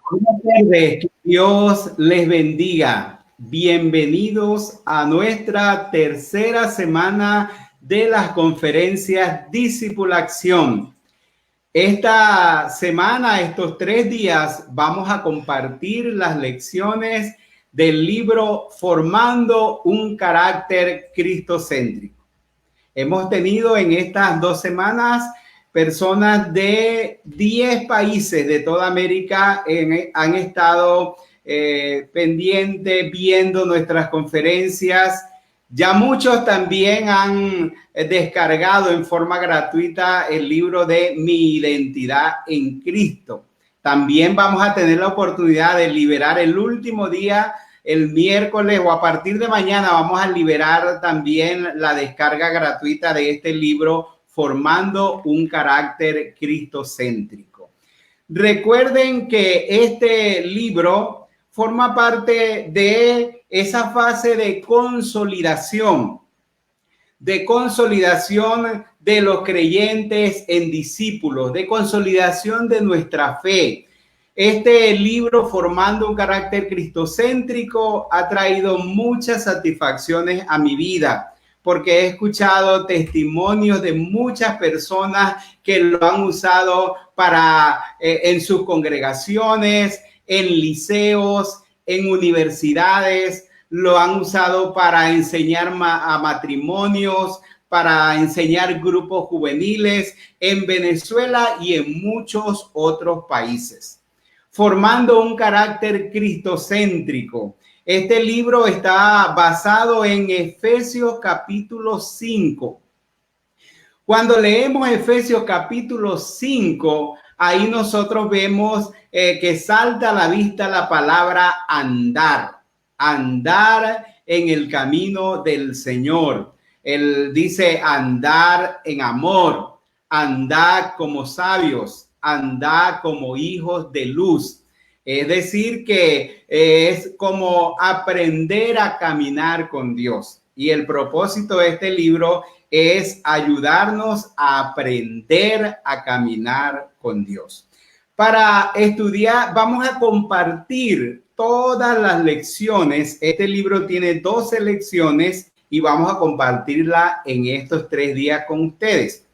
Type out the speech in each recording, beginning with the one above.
Buenas tardes, que Dios les bendiga. Bienvenidos a nuestra tercera semana de las conferencias Discipulación. Esta semana, estos 3 días, vamos a compartir las lecciones del libro Formando un carácter cristocéntrico. Hemos tenido en estas 2 semanas personas de 10 países de toda América han estado pendientes viendo nuestras conferencias. Ya muchos también han descargado en forma gratuita el libro de Mi Identidad en Cristo. También vamos a tener la oportunidad de liberar el último día, el miércoles, o a partir de mañana vamos a liberar también la descarga gratuita de este libro, Formando un carácter cristocéntrico. Recuerden que este libro forma parte de esa fase de consolidación de los creyentes en discípulos, de consolidación de nuestra fe. Este libro, Formando un carácter cristocéntrico, ha traído muchas satisfacciones a mi vida, porque he escuchado testimonios de muchas personas que lo han usado en sus congregaciones, en liceos, en universidades, lo han usado para enseñar a matrimonios, para enseñar grupos juveniles en Venezuela y en muchos otros países. Formando un carácter cristocéntrico. Este libro está basado en Efesios capítulo 5. Cuando leemos Efesios capítulo 5, ahí nosotros vemos que salta a la vista la palabra andar en el camino del Señor. Él dice andar en amor, andar como sabios, andar como hijos de luz. Es decir, que es como aprender a caminar con Dios. Y el propósito de este libro es ayudarnos a aprender a caminar con Dios. Para estudiar, vamos a compartir todas las lecciones. Este libro tiene 12 lecciones y vamos a compartirla en estos 3 días con ustedes.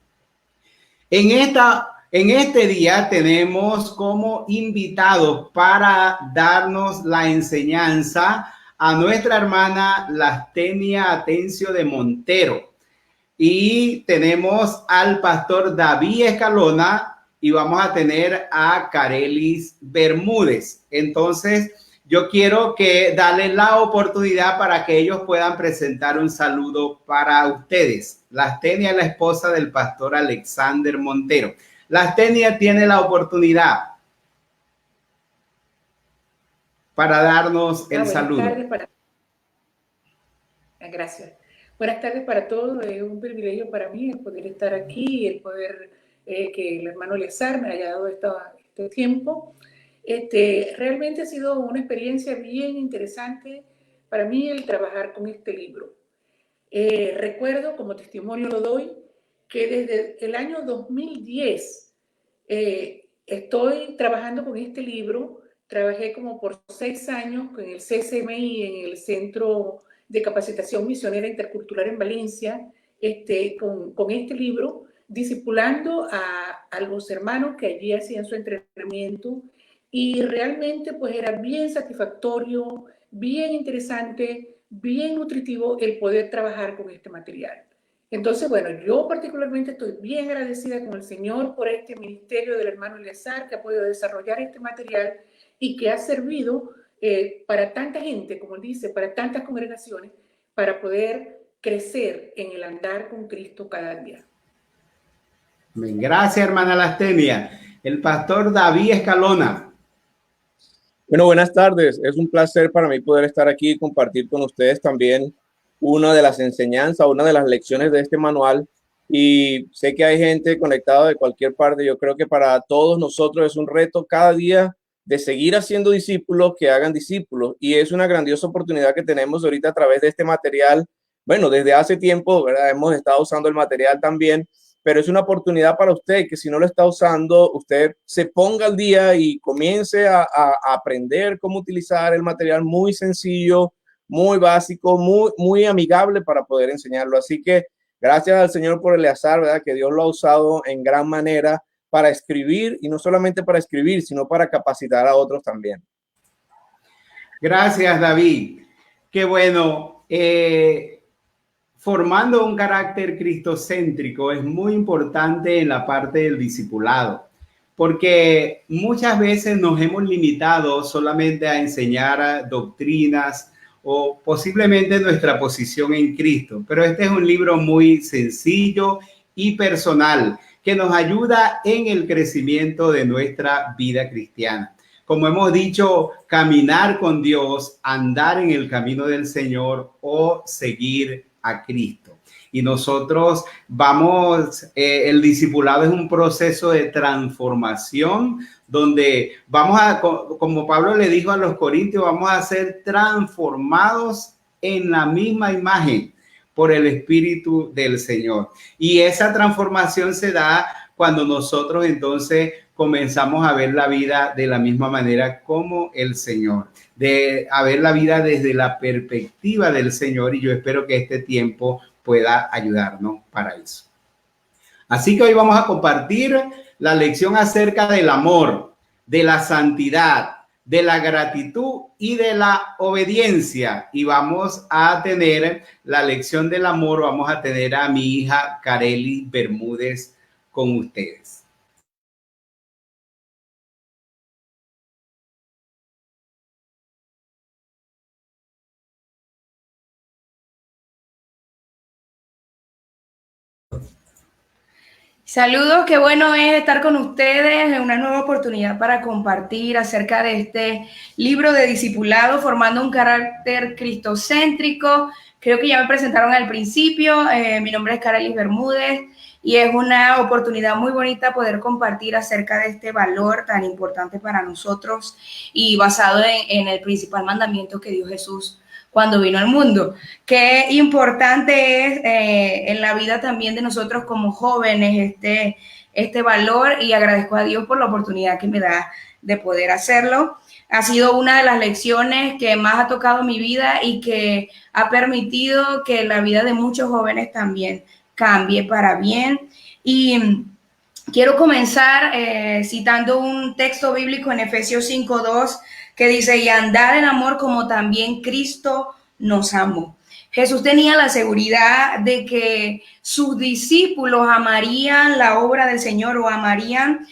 En este día tenemos como invitados para darnos la enseñanza a nuestra hermana Lastenia Atencio de Montero. Y tenemos al pastor David Escalona y vamos a tener a Carelis Bermúdez. Entonces, yo quiero darles la oportunidad para que ellos puedan presentar un saludo para ustedes. Lastenia es la esposa del pastor Alexander Montero. Lastenia tiene la oportunidad para darnos el saludo. Gracias. Buenas tardes para todos. Es un privilegio para mí el poder estar aquí y el poder que el hermano Eleazar me haya dado este tiempo. Realmente ha sido una experiencia bien interesante para mí el trabajar con este libro. Recuerdo, como testimonio lo doy, que desde el año 2010 estoy trabajando con este libro. Trabajé como por 6 años con el CCMI en el Centro de Capacitación Misionera Intercultural en Valencia, con este libro, discipulando a los hermanos que allí hacían su entrenamiento, y realmente pues era bien satisfactorio, bien interesante, bien nutritivo el poder trabajar con este material. Entonces, bueno, yo particularmente estoy bien agradecida con el Señor por este ministerio del hermano Eleazar, que ha podido desarrollar este material y que ha servido para tanta gente, como él dice, para tantas congregaciones, para poder crecer en el andar con Cristo cada día. Gracias, hermana Lastenia. El pastor David Escalona. Bueno, buenas tardes. Es un placer para mí poder estar aquí y compartir con ustedes también una de las enseñanzas, una de las lecciones de este manual. Y sé que hay gente conectada de cualquier parte. Yo creo que para todos nosotros es un reto cada día de seguir haciendo discípulos que hagan discípulos. Y es una grandiosa oportunidad que tenemos ahorita a través de este material. Bueno, desde hace tiempo, ¿verdad? Hemos estado usando el material también, pero es una oportunidad para usted que si no lo está usando, usted se ponga al día y comience a aprender cómo utilizar el material muy sencillo, muy básico, muy amigable para poder enseñarlo. Así que gracias al Señor por Eleazar, ¿verdad? Que Dios lo ha usado en gran manera para escribir, y no solamente para escribir, sino para capacitar a otros también. Gracias, David. Qué bueno. Formando un carácter cristocéntrico es muy importante en la parte del discipulado, porque muchas veces nos hemos limitado solamente a enseñar doctrinas o posiblemente nuestra posición en Cristo. Pero este es un libro muy sencillo y personal que nos ayuda en el crecimiento de nuestra vida cristiana. Como hemos dicho, caminar con Dios, andar en el camino del Señor o seguir a Cristo. Y nosotros vamos, el discipulado es un proceso de transformación donde vamos a, como Pablo le dijo a los corintios, vamos a ser transformados en la misma imagen por el Espíritu del Señor. Y esa transformación se da cuando nosotros entonces comenzamos a ver la vida de la misma manera como el Señor, de a ver la vida desde la perspectiva del Señor, y yo espero que este tiempo pueda ayudarnos para eso. Así que hoy vamos a compartir la lección acerca del amor, de la santidad, de la gratitud y de la obediencia. Y vamos a tener la lección del amor, vamos a tener a mi hija Kareli Bermúdez con ustedes. Saludos, qué bueno es estar con ustedes en una nueva oportunidad para compartir acerca de este libro de discipulado, formando un carácter cristocéntrico. Creo que ya me presentaron al principio, mi nombre es Kareli Bermúdez y es una oportunidad muy bonita poder compartir acerca de este valor tan importante para nosotros y basado en el principal mandamiento que dio Jesús cuando vino al mundo. Qué importante es en la vida también de nosotros como jóvenes este valor, y agradezco a Dios por la oportunidad que me da de poder hacerlo. Ha sido una de las lecciones que más ha tocado mi vida y que ha permitido que la vida de muchos jóvenes también cambie para bien. Y quiero comenzar citando un texto bíblico en Efesios 5:2 que dice: y andar en amor como también Cristo nos amó. Jesús tenía la seguridad de que sus discípulos amarían la obra del Señor, o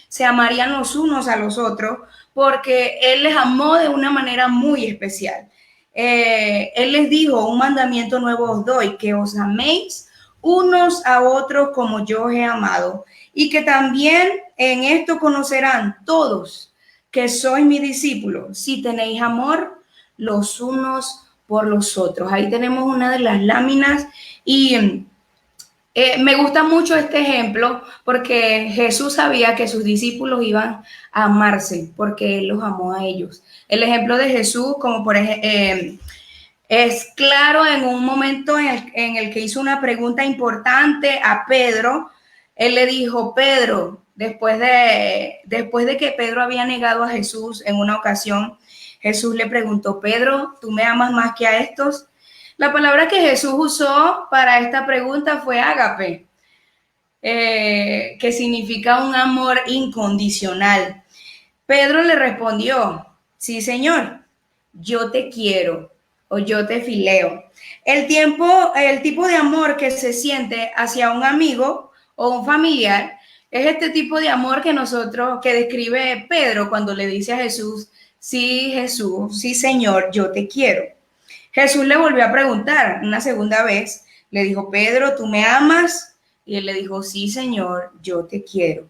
se amarían los unos a los otros, porque Él les amó de una manera muy especial. Él les dijo: un mandamiento nuevo os doy, que os améis unos a otros como yo os he amado, y que también en esto conocerán todos que sois mis discípulos, si tenéis amor los unos por los otros. Ahí tenemos una de las láminas, y me gusta mucho este ejemplo porque Jesús sabía que sus discípulos iban a amarse porque Él los amó a ellos. El ejemplo de Jesús, como por ejemplo, es claro en un momento en el que hizo una pregunta importante a Pedro. Él le dijo: Pedro, después de que Pedro había negado a Jesús en una ocasión, Jesús le preguntó: Pedro, ¿tú me amas más que a estos? La palabra que Jesús usó para esta pregunta fue ágape, que significa un amor incondicional. Pedro le respondió: sí, Señor, yo te quiero, o yo te fileo. El tipo de amor que se siente hacia un amigo o un familiar es este tipo de amor que describe Pedro cuando le dice a Jesús: sí, Jesús, sí, Señor, yo te quiero. Jesús le volvió a preguntar una segunda vez, le dijo: Pedro, ¿tú me amas? Y él le dijo: sí, Señor, yo te quiero.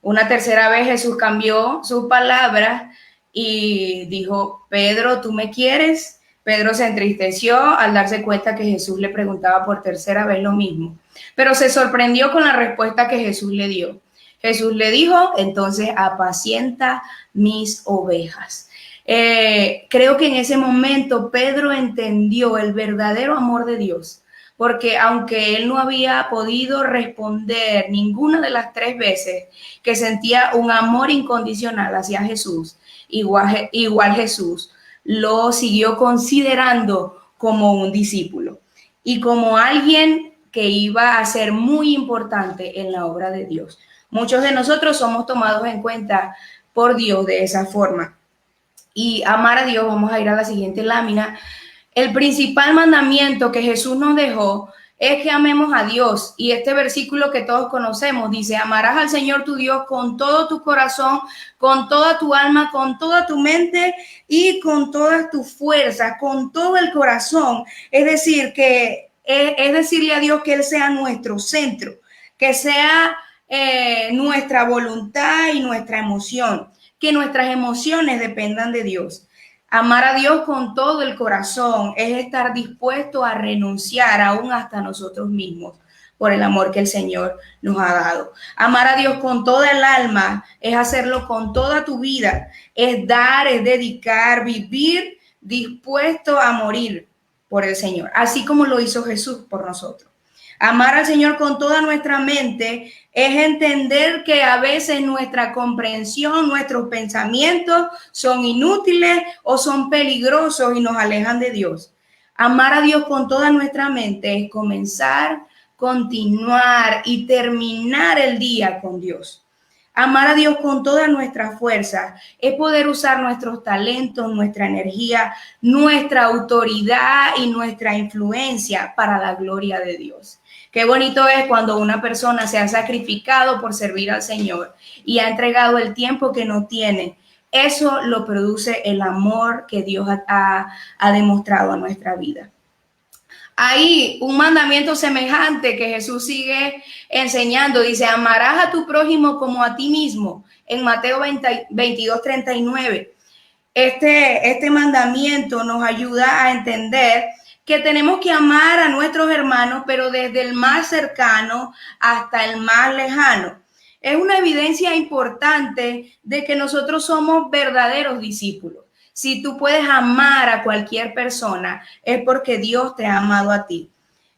Una tercera vez Jesús cambió sus palabras y dijo: Pedro, ¿tú me quieres? Pedro se entristeció al darse cuenta que Jesús le preguntaba por tercera vez lo mismo, pero se sorprendió con la respuesta que Jesús le dio. Jesús le dijo: entonces apacienta mis ovejas. Creo que en ese momento Pedro entendió el verdadero amor de Dios, porque aunque él no había podido responder ninguna de las 3 veces que sentía un amor incondicional hacia Jesús, igual Jesús lo siguió considerando como un discípulo y como alguien que iba a ser muy importante en la obra de Dios. Muchos de nosotros somos tomados en cuenta por Dios de esa forma. Y amar a Dios, vamos a ir a la siguiente lámina. El principal mandamiento que Jesús nos dejó es que amemos a Dios. Y este versículo que todos conocemos dice: amarás al Señor tu Dios con todo tu corazón, con toda tu alma, con toda tu mente y con todas tus fuerzas, con todo el corazón. Es decir, que es decirle a Dios que Él sea nuestro centro, que sea nuestra voluntad y nuestra emoción, que nuestras emociones dependan de Dios. Amar a Dios con todo el corazón es estar dispuesto a renunciar aún hasta nosotros mismos por el amor que el Señor nos ha dado. Amar a Dios con toda el alma es hacerlo con toda tu vida, es dar, es dedicar, vivir dispuesto a morir por el Señor, así como lo hizo Jesús por nosotros. Amar al Señor con toda nuestra mente es entender que a veces nuestra comprensión, nuestros pensamientos son inútiles o son peligrosos y nos alejan de Dios. Amar a Dios con toda nuestra mente es comenzar, continuar y terminar el día con Dios. Amar a Dios con todas nuestras fuerzas es poder usar nuestros talentos, nuestra energía, nuestra autoridad y nuestra influencia para la gloria de Dios. Qué bonito es cuando una persona se ha sacrificado por servir al Señor y ha entregado el tiempo que no tiene. Eso lo produce el amor que Dios ha demostrado a nuestra vida. Hay un mandamiento semejante que Jesús sigue enseñando. Dice: amarás a tu prójimo como a ti mismo, en Mateo 22:39. Este mandamiento nos ayuda a entender que tenemos que amar a nuestros hermanos, pero desde el más cercano hasta el más lejano. Es una evidencia importante de que nosotros somos verdaderos discípulos. Si tú puedes amar a cualquier persona, es porque Dios te ha amado a ti,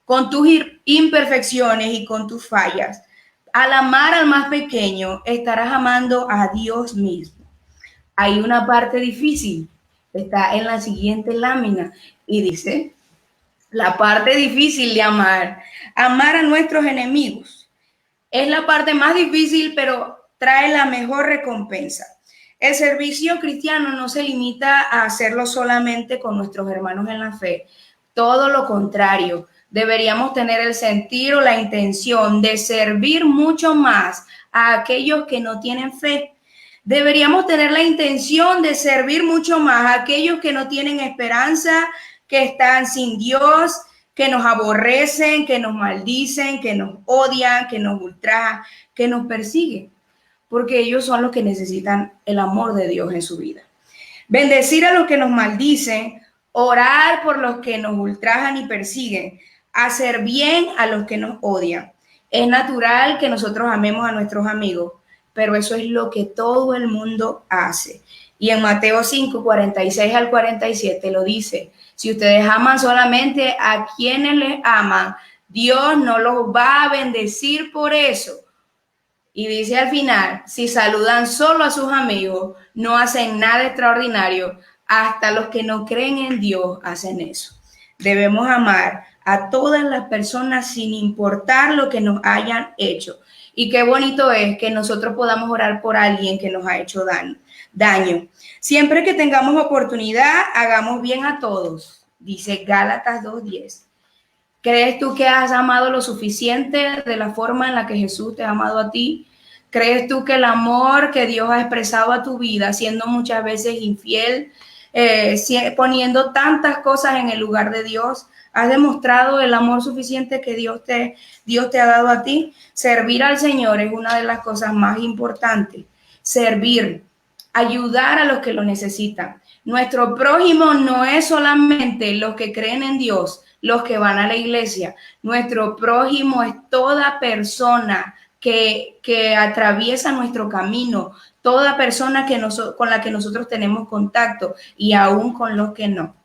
con tus imperfecciones y con tus fallas. Al amar al más pequeño, estarás amando a Dios mismo. Hay una parte difícil, está en la siguiente lámina, y dice: la parte difícil de amar a nuestros enemigos. Es la parte más difícil, pero trae la mejor recompensa. El servicio cristiano no se limita a hacerlo solamente con nuestros hermanos en la fe. Todo lo contrario, deberíamos tener el sentir o la intención de servir mucho más a aquellos que no tienen fe. Deberíamos tener la intención de servir mucho más a aquellos que no tienen esperanza, que están sin Dios, que nos aborrecen, que nos maldicen, que nos odian, que nos ultrajan, que nos persiguen, porque ellos son los que necesitan el amor de Dios en su vida. Bendecir a los que nos maldicen, orar por los que nos ultrajan y persiguen, hacer bien a los que nos odian. Es natural que nosotros amemos a nuestros amigos, pero eso es lo que todo el mundo hace. Y en Mateo 5, 46 al 47 lo dice: si ustedes aman solamente a quienes les aman, Dios no los va a bendecir por eso. Y dice al final: si saludan solo a sus amigos, no hacen nada extraordinario. Hasta los que no creen en Dios hacen eso. Debemos amar a todas las personas sin importar lo que nos hayan hecho. Y qué bonito es que nosotros podamos orar por alguien que nos ha hecho daño. Siempre que tengamos oportunidad, hagamos bien a todos, dice Gálatas 2:10. ¿Crees tú que has amado lo suficiente de la forma en la que Jesús te ha amado a ti? ¿Crees tú que el amor que Dios ha expresado a tu vida, siendo muchas veces infiel, poniendo tantas cosas en el lugar de Dios, has demostrado el amor suficiente que Dios te ha dado a ti? Servir al Señor es una de las cosas más importantes. Servir, ayudar a los que lo necesitan. Nuestro prójimo no es solamente los que creen en Dios, los que van a la iglesia. Nuestro prójimo es toda persona que atraviesa nuestro camino, toda persona con la que nosotros tenemos contacto, y aún con los que no.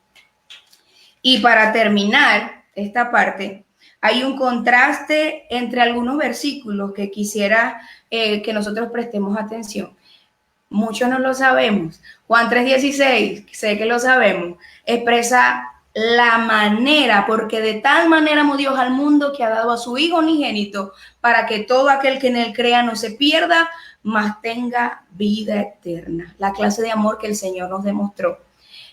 Y para terminar esta parte, hay un contraste entre algunos versículos que quisiera que nosotros prestemos atención. Muchos no lo sabemos. Juan 3:16, sé que lo sabemos, expresa la manera, porque de tal manera amó Dios al mundo que ha dado a su Hijo unigénito para que todo aquel que en él crea no se pierda, mas tenga vida eterna. La clase de amor que el Señor nos demostró.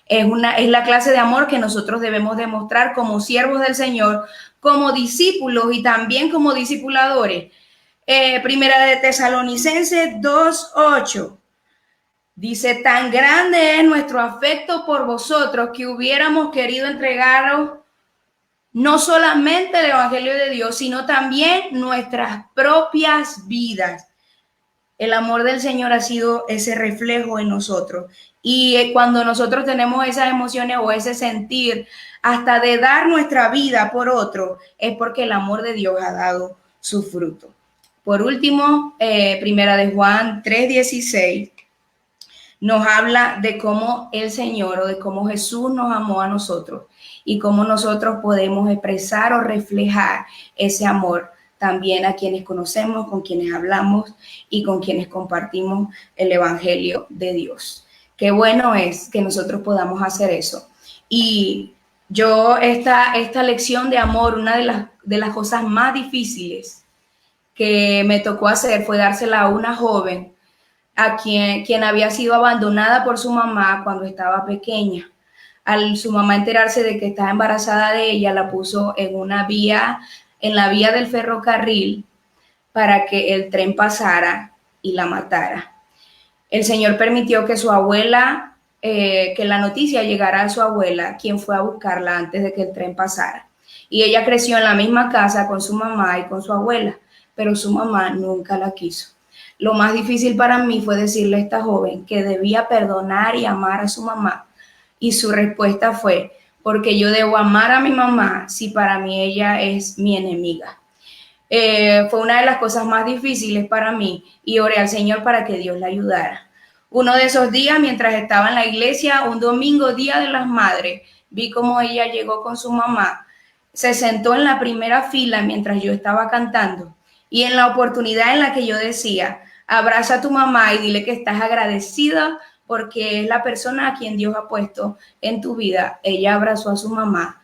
Es la clase de amor que nosotros debemos demostrar como siervos del Señor, como discípulos y también como discipuladores. Primera de Tesalonicenses 2:8. Dice, tan grande es nuestro afecto por vosotros que hubiéramos querido entregaros no solamente el Evangelio de Dios, sino también nuestras propias vidas. El amor del Señor ha sido ese reflejo en nosotros. Y cuando nosotros tenemos esas emociones o ese sentir hasta de dar nuestra vida por otro, es porque el amor de Dios ha dado su fruto. Por último, primera de Juan 3:16. Nos habla de cómo el Señor o de cómo Jesús nos amó a nosotros y cómo nosotros podemos expresar o reflejar ese amor también a quienes conocemos, con quienes hablamos y con quienes compartimos el Evangelio de Dios. Qué bueno es que nosotros podamos hacer eso. Y yo esta lección de amor, una de las cosas más difíciles que me tocó hacer fue dársela a una joven a quien había sido abandonada por su mamá cuando estaba pequeña. Al su mamá enterarse de que estaba embarazada de ella, la puso en la vía del ferrocarril para que el tren pasara y la matara. El Señor permitió que su abuela, que la noticia llegara a su abuela, quien fue a buscarla antes de que el tren pasara. Y ella creció en la misma casa con su mamá y con su abuela, pero su mamá nunca la quiso. Lo más difícil para mí fue decirle a esta joven que debía perdonar y amar a su mamá. Y su respuesta fue, porque yo debo amar a mi mamá si para mí ella es mi enemiga. Fue una de las cosas más difíciles para mí y oré al Señor para que Dios la ayudara. Uno de esos días, mientras estaba en la iglesia, un domingo, Día de las Madres, vi cómo ella llegó con su mamá, se sentó en la primera fila mientras yo estaba cantando y en la oportunidad en la que yo decía, abraza a tu mamá y dile que estás agradecida porque es la persona a quien Dios ha puesto en tu vida. Ella abrazó a su mamá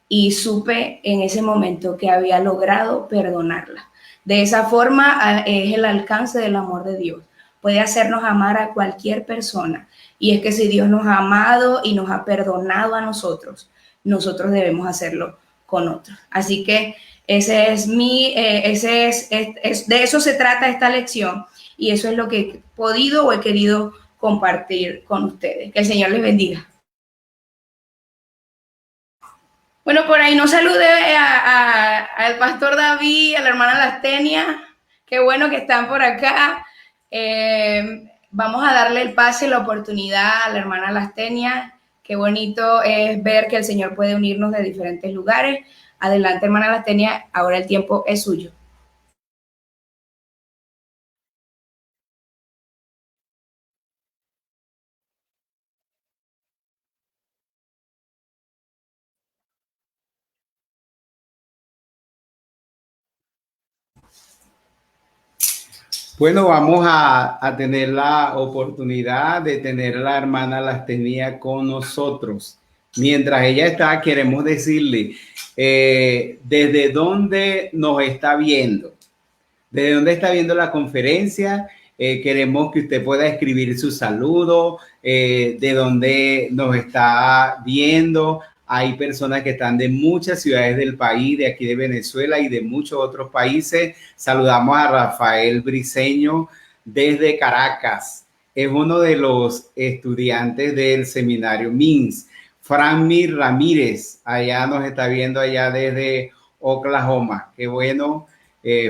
y supe en ese momento que había logrado perdonarla. De esa forma es el alcance del amor de Dios. Puede hacernos amar a cualquier persona. Y es que si Dios nos ha amado y nos ha perdonado a nosotros, nosotros debemos hacerlo con otros. Así que de eso se trata esta lección. Y eso es lo que he podido o he querido compartir con ustedes. Que el Señor les bendiga. Bueno, por ahí no saludé al pastor David, a la hermana Lastenia. Qué bueno que están por acá. Vamos a darle el pase y la oportunidad a la hermana Lastenia. Qué bonito es ver que el Señor puede unirnos de diferentes lugares. Adelante, hermana Lastenia, ahora el tiempo es suyo. Bueno, vamos a tener la oportunidad de tener a la hermana Lastenia con nosotros. Mientras ella está, queremos decirle desde dónde nos está viendo, desde dónde está viendo la conferencia. Queremos que usted pueda escribir su saludo, de dónde nos está viendo. Hay personas que están de muchas ciudades del país, de aquí de Venezuela y de muchos otros países. Saludamos a Rafael Briceño desde Caracas. Es uno de los estudiantes del seminario MINS. Franmir Ramírez, allá nos está viendo allá desde Oklahoma. Qué bueno.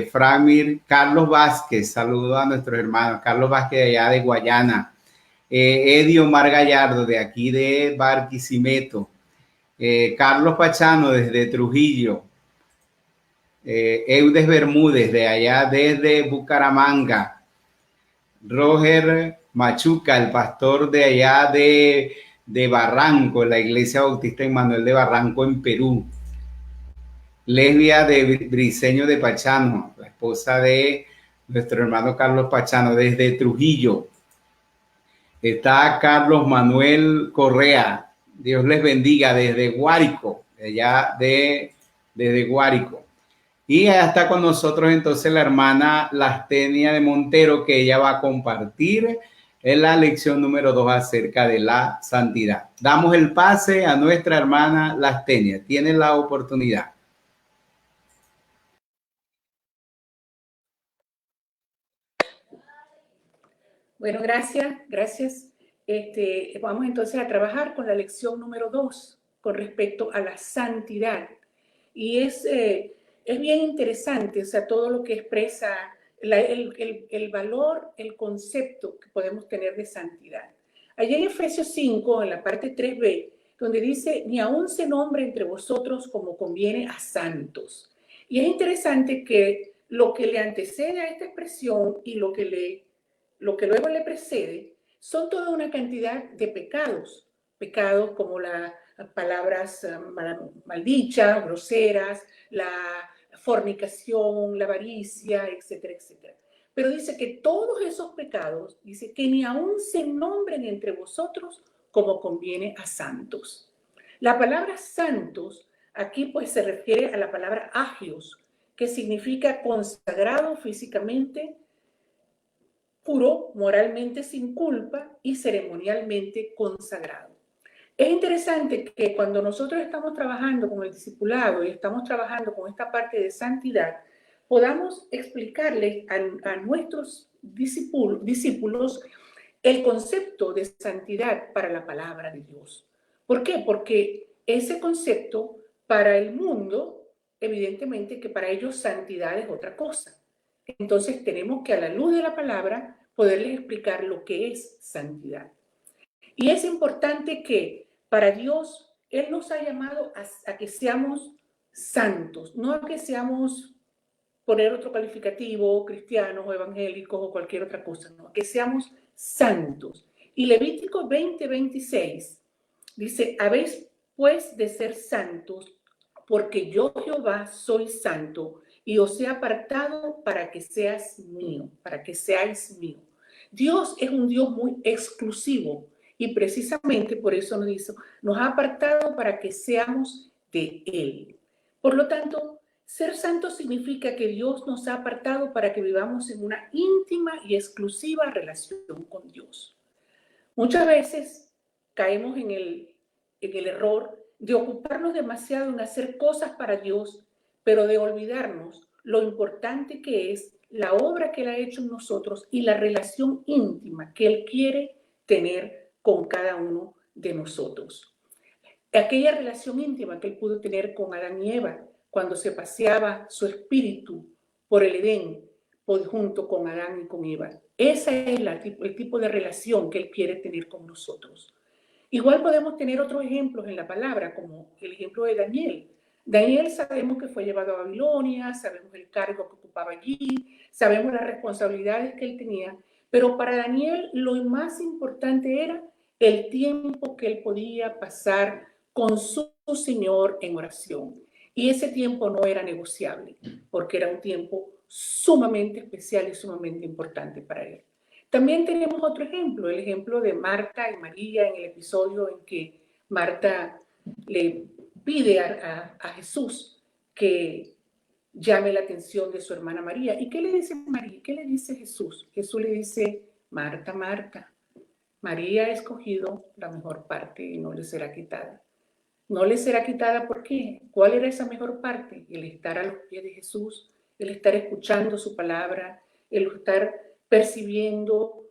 Franmir. Carlos Vázquez, saludo a nuestros hermanos. Carlos Vázquez de allá de Guayana. Edio Omar Gallardo de aquí de Barquisimeto. Carlos Pachano desde Trujillo. Eudes Bermúdez de allá desde Bucaramanga. Roger Machuca, el pastor de allá de Barranco, la Iglesia Bautista Emmanuel de Barranco en Perú. Lesbia de Briceño de Pachano, la esposa de nuestro hermano Carlos Pachano, desde Trujillo. Está Carlos Manuel Correa, Dios les bendiga, desde Guárico, desde Guárico. Y está con nosotros entonces la hermana Lastenia de Montero, que ella va a compartir en la lección número 2 acerca de la santidad. Damos el pase a nuestra hermana Lastenia. Tiene la oportunidad. Bueno, gracias. Vamos entonces a trabajar con la lección número 2 con respecto a la santidad. Y es bien interesante, o sea, todo lo que expresa el valor, el concepto que podemos tener de santidad. Allí en Efesios 5, en la parte 3b, donde dice, ni aún se nombre entre vosotros como conviene a santos. Y es interesante que lo que le antecede a esta expresión y lo que luego le precede son toda una cantidad de pecados como las palabras maldichas, groseras, la fornicación, la avaricia, etcétera, etcétera. Pero dice que todos esos pecados, dice que ni aún se nombren entre vosotros como conviene a santos. La palabra santos aquí pues se refiere a la palabra agios, que significa consagrado físicamente, puro, moralmente sin culpa y ceremonialmente consagrado. Es interesante que cuando nosotros estamos trabajando con el discipulado y estamos trabajando con esta parte de santidad, podamos explicarles a nuestros discípulos el concepto de santidad para la palabra de Dios. ¿Por qué? Porque ese concepto para el mundo, evidentemente que para ellos santidad es otra cosa. Entonces tenemos que a la luz de la palabra poderles explicar lo que es santidad. Y es importante que para Dios, Él nos ha llamado a que seamos santos, no a que seamos, poner otro calificativo, cristianos o evangélicos o cualquier otra cosa, no, a que seamos santos. Y Levítico 20:26 dice, habéis pues de ser santos, porque yo Jehová soy santo, y os he apartado para que seáis mío. Dios es un Dios muy exclusivo y precisamente por eso nos ha apartado para que seamos de Él. Por lo tanto, ser santo significa que Dios nos ha apartado para que vivamos en una íntima y exclusiva relación con Dios. Muchas veces caemos en el error de ocuparnos demasiado en hacer cosas para Dios, pero de olvidarnos lo importante que es la obra que Él ha hecho en nosotros y la relación íntima que Él quiere tener con cada uno de nosotros. Aquella relación íntima que Él pudo tener con Adán y Eva cuando se paseaba su espíritu por el Edén, junto con Adán y con Eva. Ese es el tipo de relación que Él quiere tener con nosotros. Igual podemos tener otros ejemplos en la palabra, como el ejemplo de Daniel. Daniel sabemos que fue llevado a Babilonia, sabemos el cargo que ocupaba allí, sabemos las responsabilidades que él tenía, pero para Daniel lo más importante era el tiempo que él podía pasar con su Señor en oración. Y ese tiempo no era negociable, porque era un tiempo sumamente especial y sumamente importante para él. También tenemos otro ejemplo, el ejemplo de Marta y María en el episodio en que Marta le pide a Jesús que llame la atención de su hermana María. ¿Y qué le dice María? ¿Qué le dice Jesús? Jesús le dice, Marta, Marta, María ha escogido la mejor parte y no le será quitada. No le será quitada, ¿por qué? ¿Cuál era esa mejor parte? El estar a los pies de Jesús, el estar escuchando su palabra, el estar percibiendo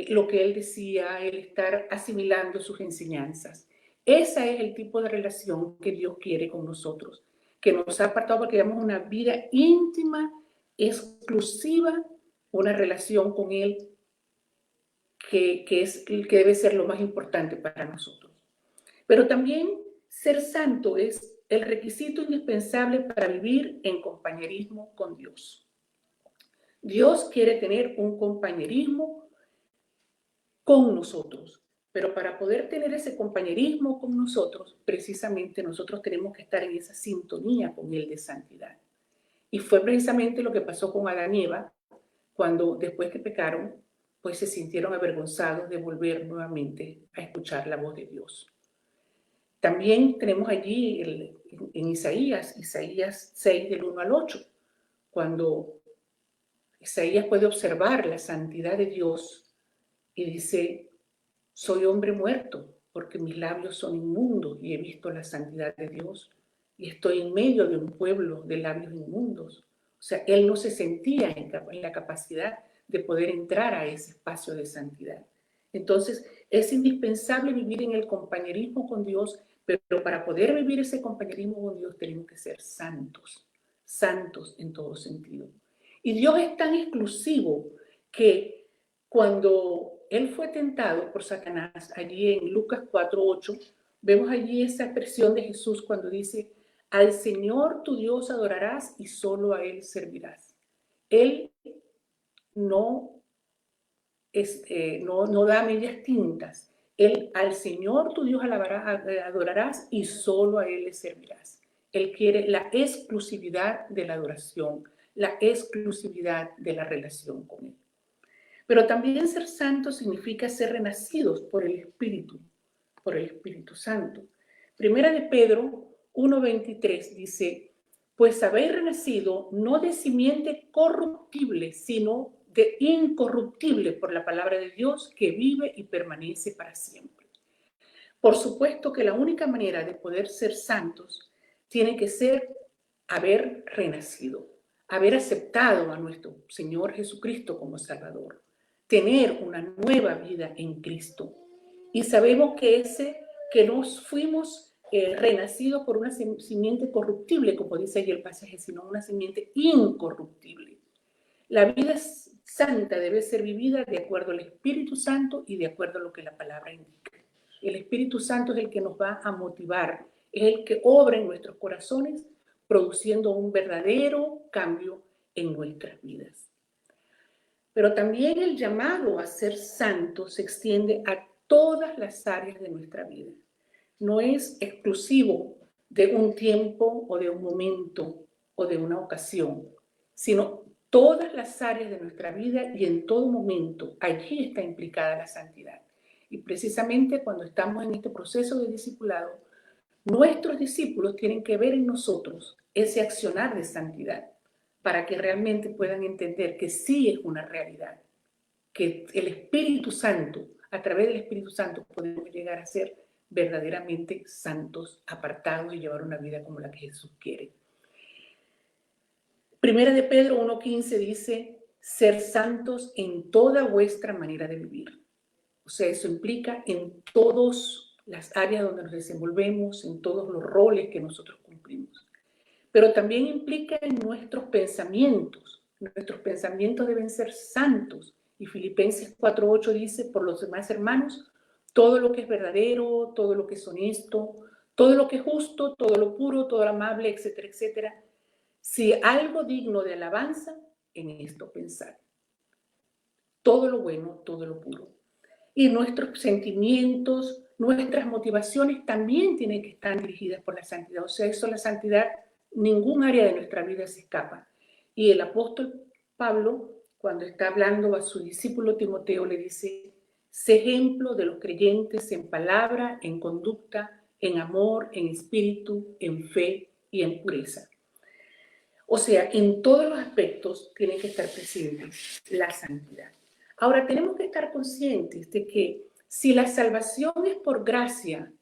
lo que él decía, el estar asimilando sus enseñanzas. Ese es el tipo de relación que Dios quiere con nosotros, que nos ha apartado para que tengamos una vida íntima, exclusiva, una relación con Él que debe ser lo más importante para nosotros. Pero también ser santo es el requisito indispensable para vivir en compañerismo con Dios. Dios quiere tener un compañerismo con nosotros, Pero para poder tener ese compañerismo con nosotros, precisamente nosotros tenemos que estar en esa sintonía con Él de santidad. Y fue precisamente lo que pasó con Adán y Eva, cuando después que pecaron, pues se sintieron avergonzados de volver nuevamente a escuchar la voz de Dios. También tenemos allí en Isaías 6 del 1 al 8, cuando Isaías puede observar la santidad de Dios y dice: soy hombre muerto, porque mis labios son inmundos y he visto la santidad de Dios, y estoy en medio de un pueblo de labios inmundos. O sea, él no se sentía en la capacidad de poder entrar a ese espacio de santidad. Entonces, es indispensable vivir en el compañerismo con Dios, pero para poder vivir ese compañerismo con Dios tenemos que ser santos, santos en todo sentido. Y Dios es tan exclusivo que cuando Él fue tentado por Satanás, allí en Lucas 4:8, vemos allí esa expresión de Jesús cuando dice: al Señor tu Dios adorarás y solo a Él servirás. Él no da medias tintas. Él, al Señor tu Dios adorarás y solo a Él le servirás. Él quiere la exclusividad de la adoración, la exclusividad de la relación con Él. Pero también ser santo significa ser renacidos por el Espíritu Santo. Primera de Pedro 1:23 dice: pues habéis renacido no de simiente corruptible, sino de incorruptible por la palabra de Dios que vive y permanece para siempre. Por supuesto que la única manera de poder ser santos tiene que ser haber renacido, haber aceptado a nuestro Señor Jesucristo como Salvador, tener una nueva vida en Cristo. Y sabemos que nos fuimos renacidos por una simiente corruptible, como dice ahí el pasaje, sino una simiente incorruptible. La vida santa debe ser vivida de acuerdo al Espíritu Santo y de acuerdo a lo que la palabra indica. El Espíritu Santo es el que nos va a motivar, es el que obra en nuestros corazones, produciendo un verdadero cambio en nuestras vidas. Pero también el llamado a ser santo se extiende a todas las áreas de nuestra vida. No es exclusivo de un tiempo o de un momento o de una ocasión, sino todas las áreas de nuestra vida y en todo momento. Allí está implicada la santidad. Y precisamente cuando estamos en este proceso de discipulado, nuestros discípulos tienen que ver en nosotros ese accionar de santidad para que realmente puedan entender que sí es una realidad, que el Espíritu Santo, a través del Espíritu Santo podemos llegar a ser verdaderamente santos, apartados y llevar una vida como la que Jesús quiere. Primera de Pedro 1:15 dice: ser santos en toda vuestra manera de vivir. O sea, eso implica en todas las áreas donde nos desenvolvemos, en todos los roles que nosotros cumplimos. Pero también implica en nuestros pensamientos. Nuestros pensamientos deben ser santos. Y Filipenses 4:8 dice: por los demás, hermanos, todo lo que es verdadero, todo lo que es honesto, todo lo que es justo, todo lo puro, todo lo amable, etcétera, etcétera. Si algo digno de alabanza, en esto pensar. Todo lo bueno, todo lo puro. Y nuestros sentimientos, nuestras motivaciones también tienen que estar dirigidas por la santidad. O sea, eso, la santidad, ningún área de nuestra vida se escapa. Y el apóstol Pablo, cuando está hablando a su discípulo Timoteo, le dice: sé ejemplo de los creyentes en palabra, en conducta, en amor, en espíritu, en fe y en pureza. O sea, en todos los aspectos tiene que estar presente la santidad. Ahora, tenemos que estar conscientes de que si la salvación es por gracia,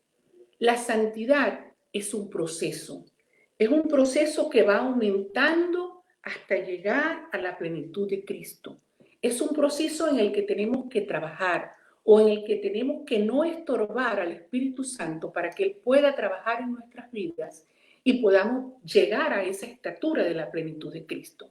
la santidad es un proceso. Es un proceso que va aumentando hasta llegar a la plenitud de Cristo. Es un proceso en el que tenemos que trabajar o en el que tenemos que no estorbar al Espíritu Santo para que Él pueda trabajar en nuestras vidas y podamos llegar a esa estatura de la plenitud de Cristo.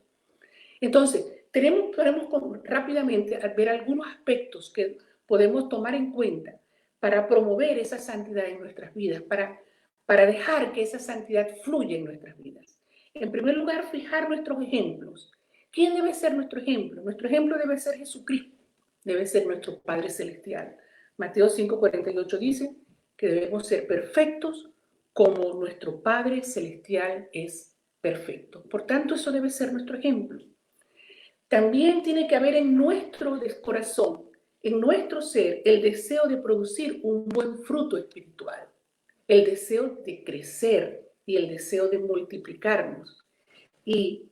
Entonces, podemos rápidamente ver algunos aspectos que podemos tomar en cuenta para promover esa santidad en nuestras vidas, para dejar que esa santidad fluya en nuestras vidas. En primer lugar, fijar nuestros ejemplos. ¿Quién debe ser nuestro ejemplo? Nuestro ejemplo debe ser Jesucristo, debe ser nuestro Padre Celestial. Mateo 5:48 dice que debemos ser perfectos como nuestro Padre Celestial es perfecto. Por tanto, eso debe ser nuestro ejemplo. También tiene que haber en nuestro corazón, en nuestro ser, el deseo de producir un buen fruto espiritual, el deseo de crecer y el deseo de multiplicarnos. Y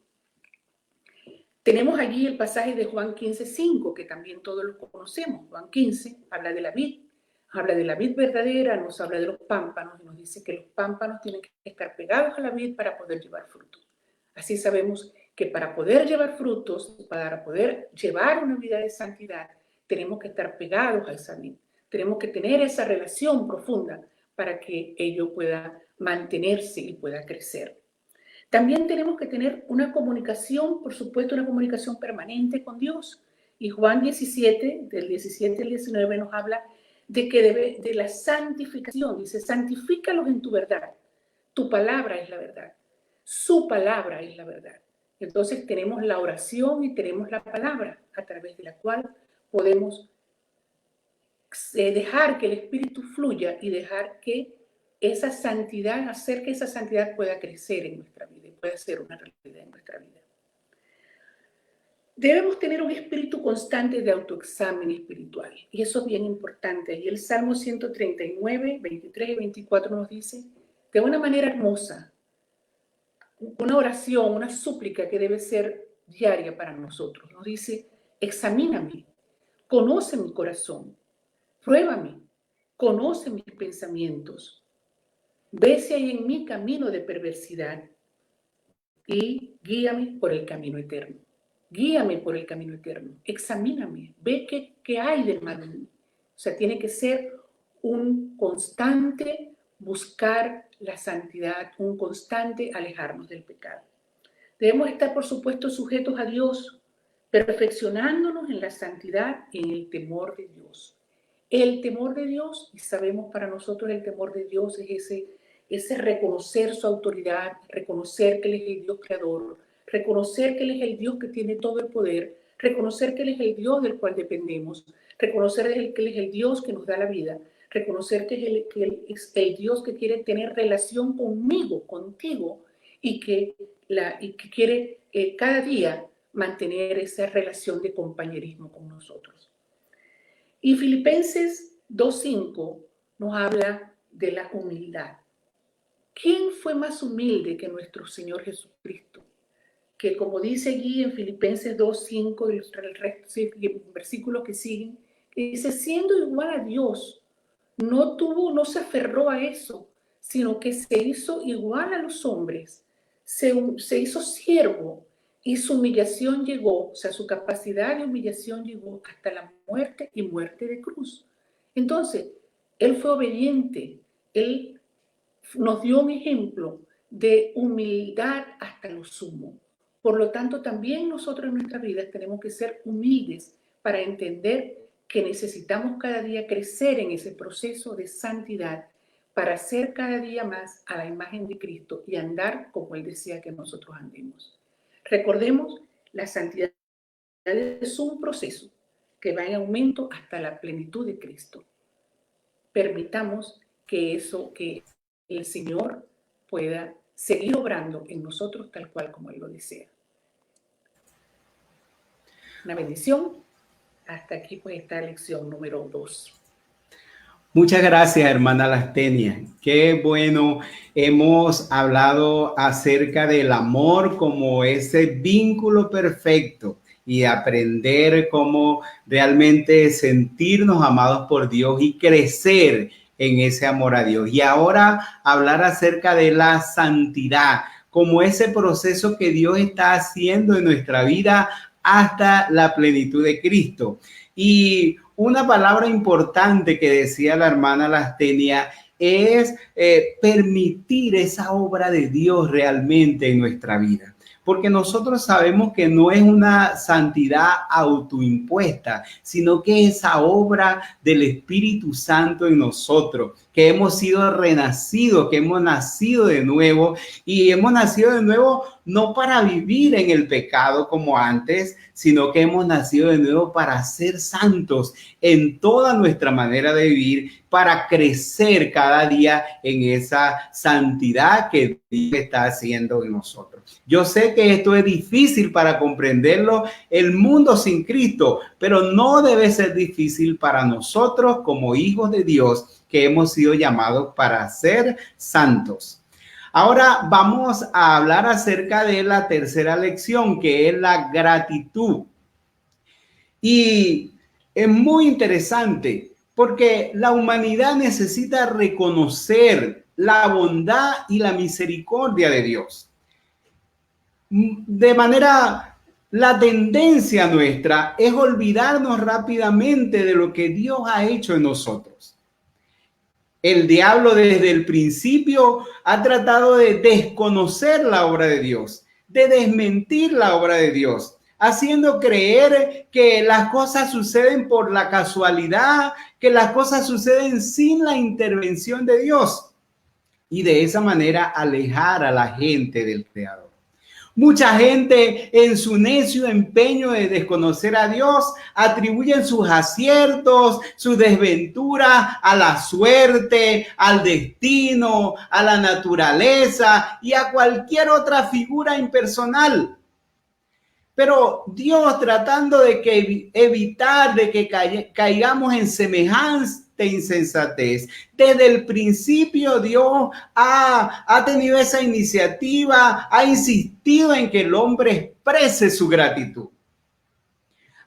tenemos allí el pasaje de Juan 15:5, que también todos lo conocemos. Juan 15 habla de la vid verdadera, nos habla de los pámpanos y nos dice que los pámpanos tienen que estar pegados a la vid para poder llevar frutos. Así sabemos que para poder llevar frutos, para poder llevar una vida de santidad, tenemos que estar pegados a esa vid. Tenemos que tener esa relación profunda para que ello pueda mantenerse y pueda crecer. También tenemos que tener una comunicación, por supuesto, una comunicación permanente con Dios. Y Juan 17, del 17 al 19, nos habla de que de la santificación. Dice, santifícalos en tu verdad. Tu palabra es la verdad. Su palabra es la verdad. Entonces tenemos la oración y tenemos la palabra a través de la cual podemos dejar que el Espíritu fluya y dejar que esa santidad, hacer que esa santidad pueda crecer en nuestra vida y pueda ser una realidad en nuestra vida. Debemos tener un espíritu constante de autoexamen espiritual y eso es bien importante. Y el Salmo 139, 23 y 24 nos dice de una manera hermosa, una oración, una súplica que debe ser diaria para nosotros. Nos dice, examíname, conoce mi corazón, pruébame, conoce mis pensamientos, ve si hay en mí camino de perversidad y guíame por el camino eterno. Guíame por el camino eterno, examíname, ve qué hay de malo en mí. O sea, tiene que ser un constante buscar la santidad, un constante alejarnos del pecado. Debemos estar, por supuesto, sujetos a Dios, perfeccionándonos en la santidad y en el temor de Dios. El temor de Dios, y sabemos para nosotros el temor de Dios es ese reconocer su autoridad, reconocer que Él es el Dios creador, reconocer que Él es el Dios que tiene todo el poder, reconocer que Él es el Dios del cual dependemos, reconocer que Él es el Dios que nos da la vida, reconocer que Él es el Dios que quiere tener relación conmigo, contigo, y que quiere cada día mantener esa relación de compañerismo con nosotros. Y Filipenses 2:5 nos habla de la humildad. ¿Quién fue más humilde que nuestro Señor Jesucristo? Que como dice allí en Filipenses 2:5 y el versículos que siguen, dice, siendo igual a Dios, no se aferró a eso, sino que se hizo igual a los hombres, se hizo siervo y su humillación llegó, o sea, su capacidad de humillación llegó hasta la muerte y muerte de cruz. Entonces, Él fue obediente, Él nos dio un ejemplo de humildad hasta lo sumo. Por lo tanto, también nosotros en nuestras vidas tenemos que ser humildes para entender que necesitamos cada día crecer en ese proceso de santidad para ser cada día más a la imagen de Cristo y andar como Él decía que nosotros andemos. Recordemos, la santidad es un proceso que va en aumento hasta la plenitud de Cristo. Permitamos que el Señor pueda seguir obrando en nosotros tal cual como Él lo desea. Una bendición. Hasta aquí pues esta lección número 2. Muchas gracias, hermana Lastenia. Qué bueno, hemos hablado acerca del amor como ese vínculo perfecto y aprender cómo realmente sentirnos amados por Dios y crecer en ese amor a Dios. Y ahora hablar acerca de la santidad, como ese proceso que Dios está haciendo en nuestra vida hasta la plenitud de Cristo. Y una palabra importante que decía la hermana Lastenia es permitir esa obra de Dios realmente en nuestra vida. porque nosotros sabemos que no es una santidad autoimpuesta, sino que es esa obra del Espíritu Santo en nosotros, que hemos sido renacidos, que hemos nacido de nuevo, y hemos nacido de nuevo no para vivir en el pecado como antes, sino que hemos nacido de nuevo para ser santos en toda nuestra manera de vivir, para crecer cada día en esa santidad que Dios está haciendo en nosotros. Yo sé que esto es difícil para comprenderlo, el mundo sin Cristo, pero no debe ser difícil para nosotros como hijos de Dios, que hemos sido llamados para ser santos. Ahora vamos a hablar acerca de la tercera lección, que es la gratitud. Y es muy interesante porque la humanidad necesita reconocer la bondad y la misericordia de Dios. De manera, la tendencia nuestra es olvidarnos rápidamente de lo que Dios ha hecho en nosotros. El diablo desde el principio ha tratado de desconocer la obra de Dios, de desmentir la obra de Dios, haciendo creer que las cosas suceden por la casualidad, que las cosas suceden sin la intervención de Dios, y de esa manera alejar a la gente del Creador. Mucha gente, en su necio empeño de desconocer a Dios, atribuyen sus aciertos, sus desventuras a la suerte, al destino, a la naturaleza y a cualquier otra figura impersonal. Pero Dios, tratando de evitar de que caigamos en semejante insensatez, desde el principio Dios ha tenido esa iniciativa, ha insistido en que el hombre exprese su gratitud.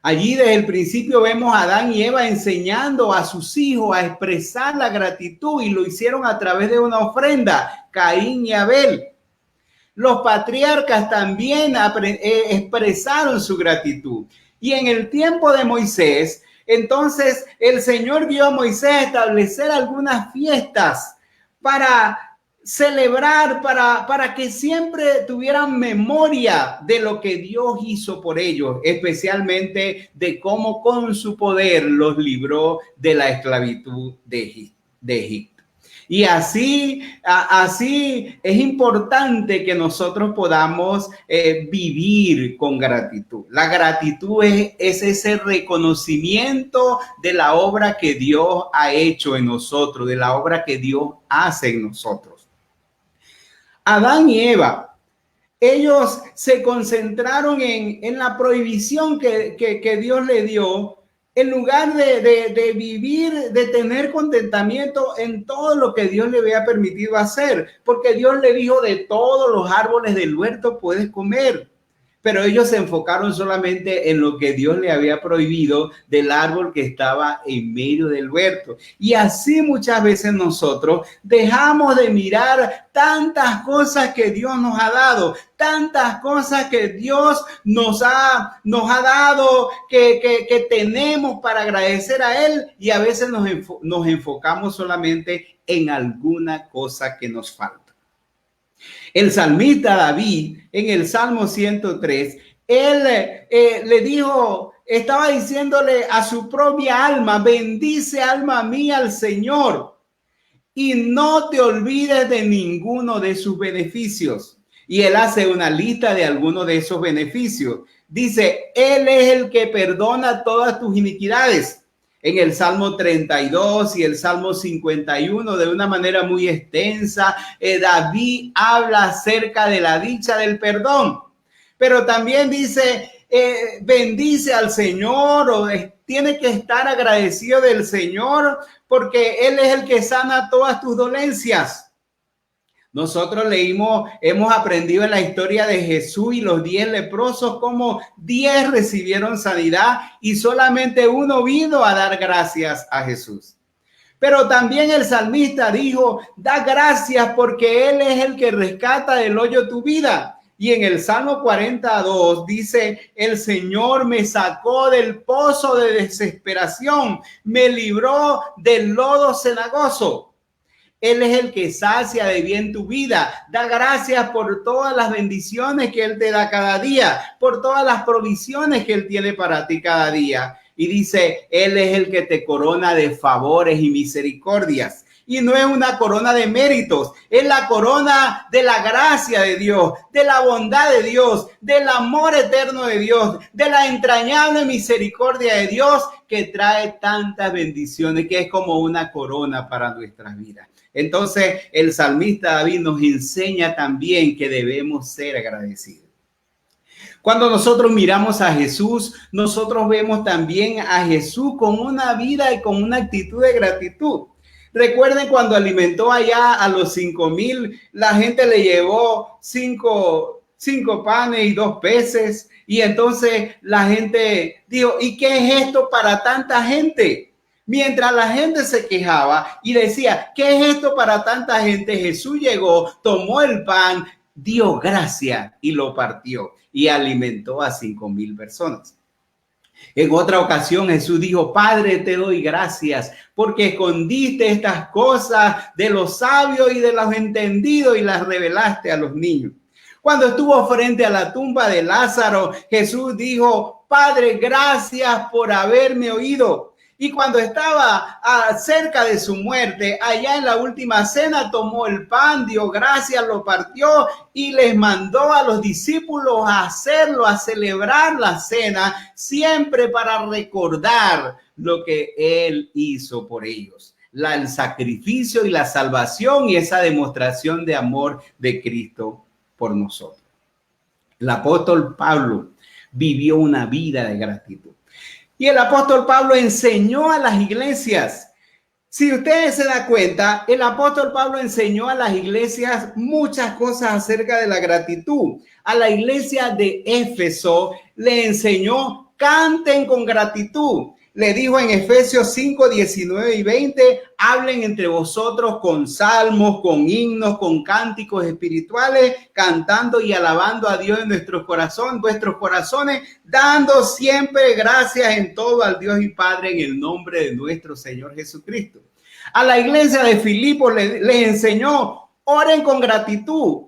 Allí desde el principio vemos a Adán y Eva enseñando a sus hijos a expresar la gratitud, y lo hicieron a través de una ofrenda, Caín y Abel. Los patriarcas también expresaron su gratitud. Y en el tiempo de Moisés, entonces el Señor dio a Moisés a establecer algunas fiestas para celebrar, para que siempre tuvieran memoria de lo que Dios hizo por ellos, especialmente de cómo con su poder los libró de la esclavitud de Egipto. Y así es importante que nosotros podamos vivir con gratitud. La gratitud es ese reconocimiento de la obra que Dios ha hecho en nosotros, de la obra que Dios hace en nosotros. Adán y Eva, ellos se concentraron en la prohibición que Dios le dio, en lugar de vivir, de tener contentamiento en todo lo que Dios le había permitido hacer, porque Dios le dijo: de todos los árboles del huerto puedes comer. Pero ellos se enfocaron solamente en lo que Dios le había prohibido, del árbol que estaba en medio del huerto. Y así muchas veces nosotros dejamos de mirar tantas cosas que Dios nos ha dado, tantas cosas que Dios nos ha dado, que tenemos para agradecer a Él, y a veces nos enfocamos solamente en alguna cosa que nos falta. El salmista David, en el Salmo 103, él le dijo, estaba diciéndole a su propia alma: bendice alma mía al Señor y no te olvides de ninguno de sus beneficios. Y él hace una lista de algunos de esos beneficios. Dice: Él es el que perdona todas tus iniquidades. En el Salmo 32 y el Salmo 51, de una manera muy extensa, David habla acerca de la dicha del perdón. Pero también dice, bendice al Señor, o tiene que estar agradecido del Señor, porque Él es el que sana todas tus dolencias. Nosotros hemos aprendido en la historia de Jesús y los 10 leprosos cómo 10 recibieron sanidad y solamente uno vino a dar gracias a Jesús. Pero también el salmista dijo: da gracias porque Él es el que rescata del hoyo tu vida. Y en el Salmo 42 dice: el Señor me sacó del pozo de desesperación, me libró del lodo cenagoso. Él es el que sacia de bien tu vida. Da gracias por todas las bendiciones que Él te da cada día, por todas las provisiones que Él tiene para ti cada día. Y dice, Él es el que te corona de favores y misericordias. Y no es una corona de méritos, es la corona de la gracia de Dios, de la bondad de Dios, del amor eterno de Dios, de la entrañable misericordia de Dios que trae tantas bendiciones, que es como una corona para nuestras vidas. Entonces, el salmista David nos enseña también que debemos ser agradecidos. Cuando nosotros miramos a Jesús, nosotros vemos también a Jesús con una vida y con una actitud de gratitud. Recuerden cuando alimentó allá a los 5,000, la gente le llevó cinco panes y 2 peces. Y entonces la gente dijo, ¿y qué es esto para tanta gente? Mientras la gente se quejaba y decía, ¿qué es esto para tanta gente? Jesús llegó, tomó el pan, dio gracia y lo partió y alimentó a 5,000 personas. En otra ocasión Jesús dijo, Padre, te doy gracias porque escondiste estas cosas de los sabios y de los entendidos y las revelaste a los niños. Cuando estuvo frente a la tumba de Lázaro, Jesús dijo, Padre, gracias por haberme oído. Y cuando estaba cerca de su muerte, allá en la última cena, tomó el pan, dio gracias, lo partió y les mandó a los discípulos a hacerlo, a celebrar la cena, siempre para recordar lo que Él hizo por ellos. El sacrificio y la salvación y esa demostración de amor de Cristo por nosotros. El apóstol Pablo vivió una vida de gratitud. Y el apóstol Pablo enseñó a las iglesias. Si ustedes se dan cuenta, el apóstol Pablo enseñó a las iglesias muchas cosas acerca de la gratitud. A la iglesia de Éfeso le enseñó, canten con gratitud. Le dijo en Efesios 5, 19 y 20, hablen entre vosotros con salmos, con himnos, con cánticos espirituales, cantando y alabando a Dios en vuestros corazones, dando siempre gracias en todo al Dios y Padre en el nombre de nuestro Señor Jesucristo. A la iglesia de Filipos le enseñó, oren con gratitud.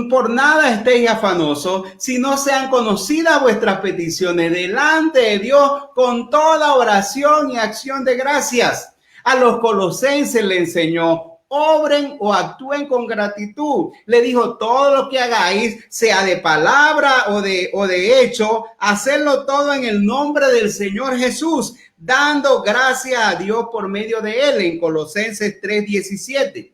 Por nada estéis afanosos, sino sean conocidas vuestras peticiones delante de Dios con toda oración y acción de gracias. A los colosenses le enseñó, obren o actúen con gratitud. Le dijo, todo lo que hagáis, sea de palabra o de hecho, hacerlo todo en el nombre del Señor Jesús, dando gracias a Dios por medio de él, en Colosenses 3:17.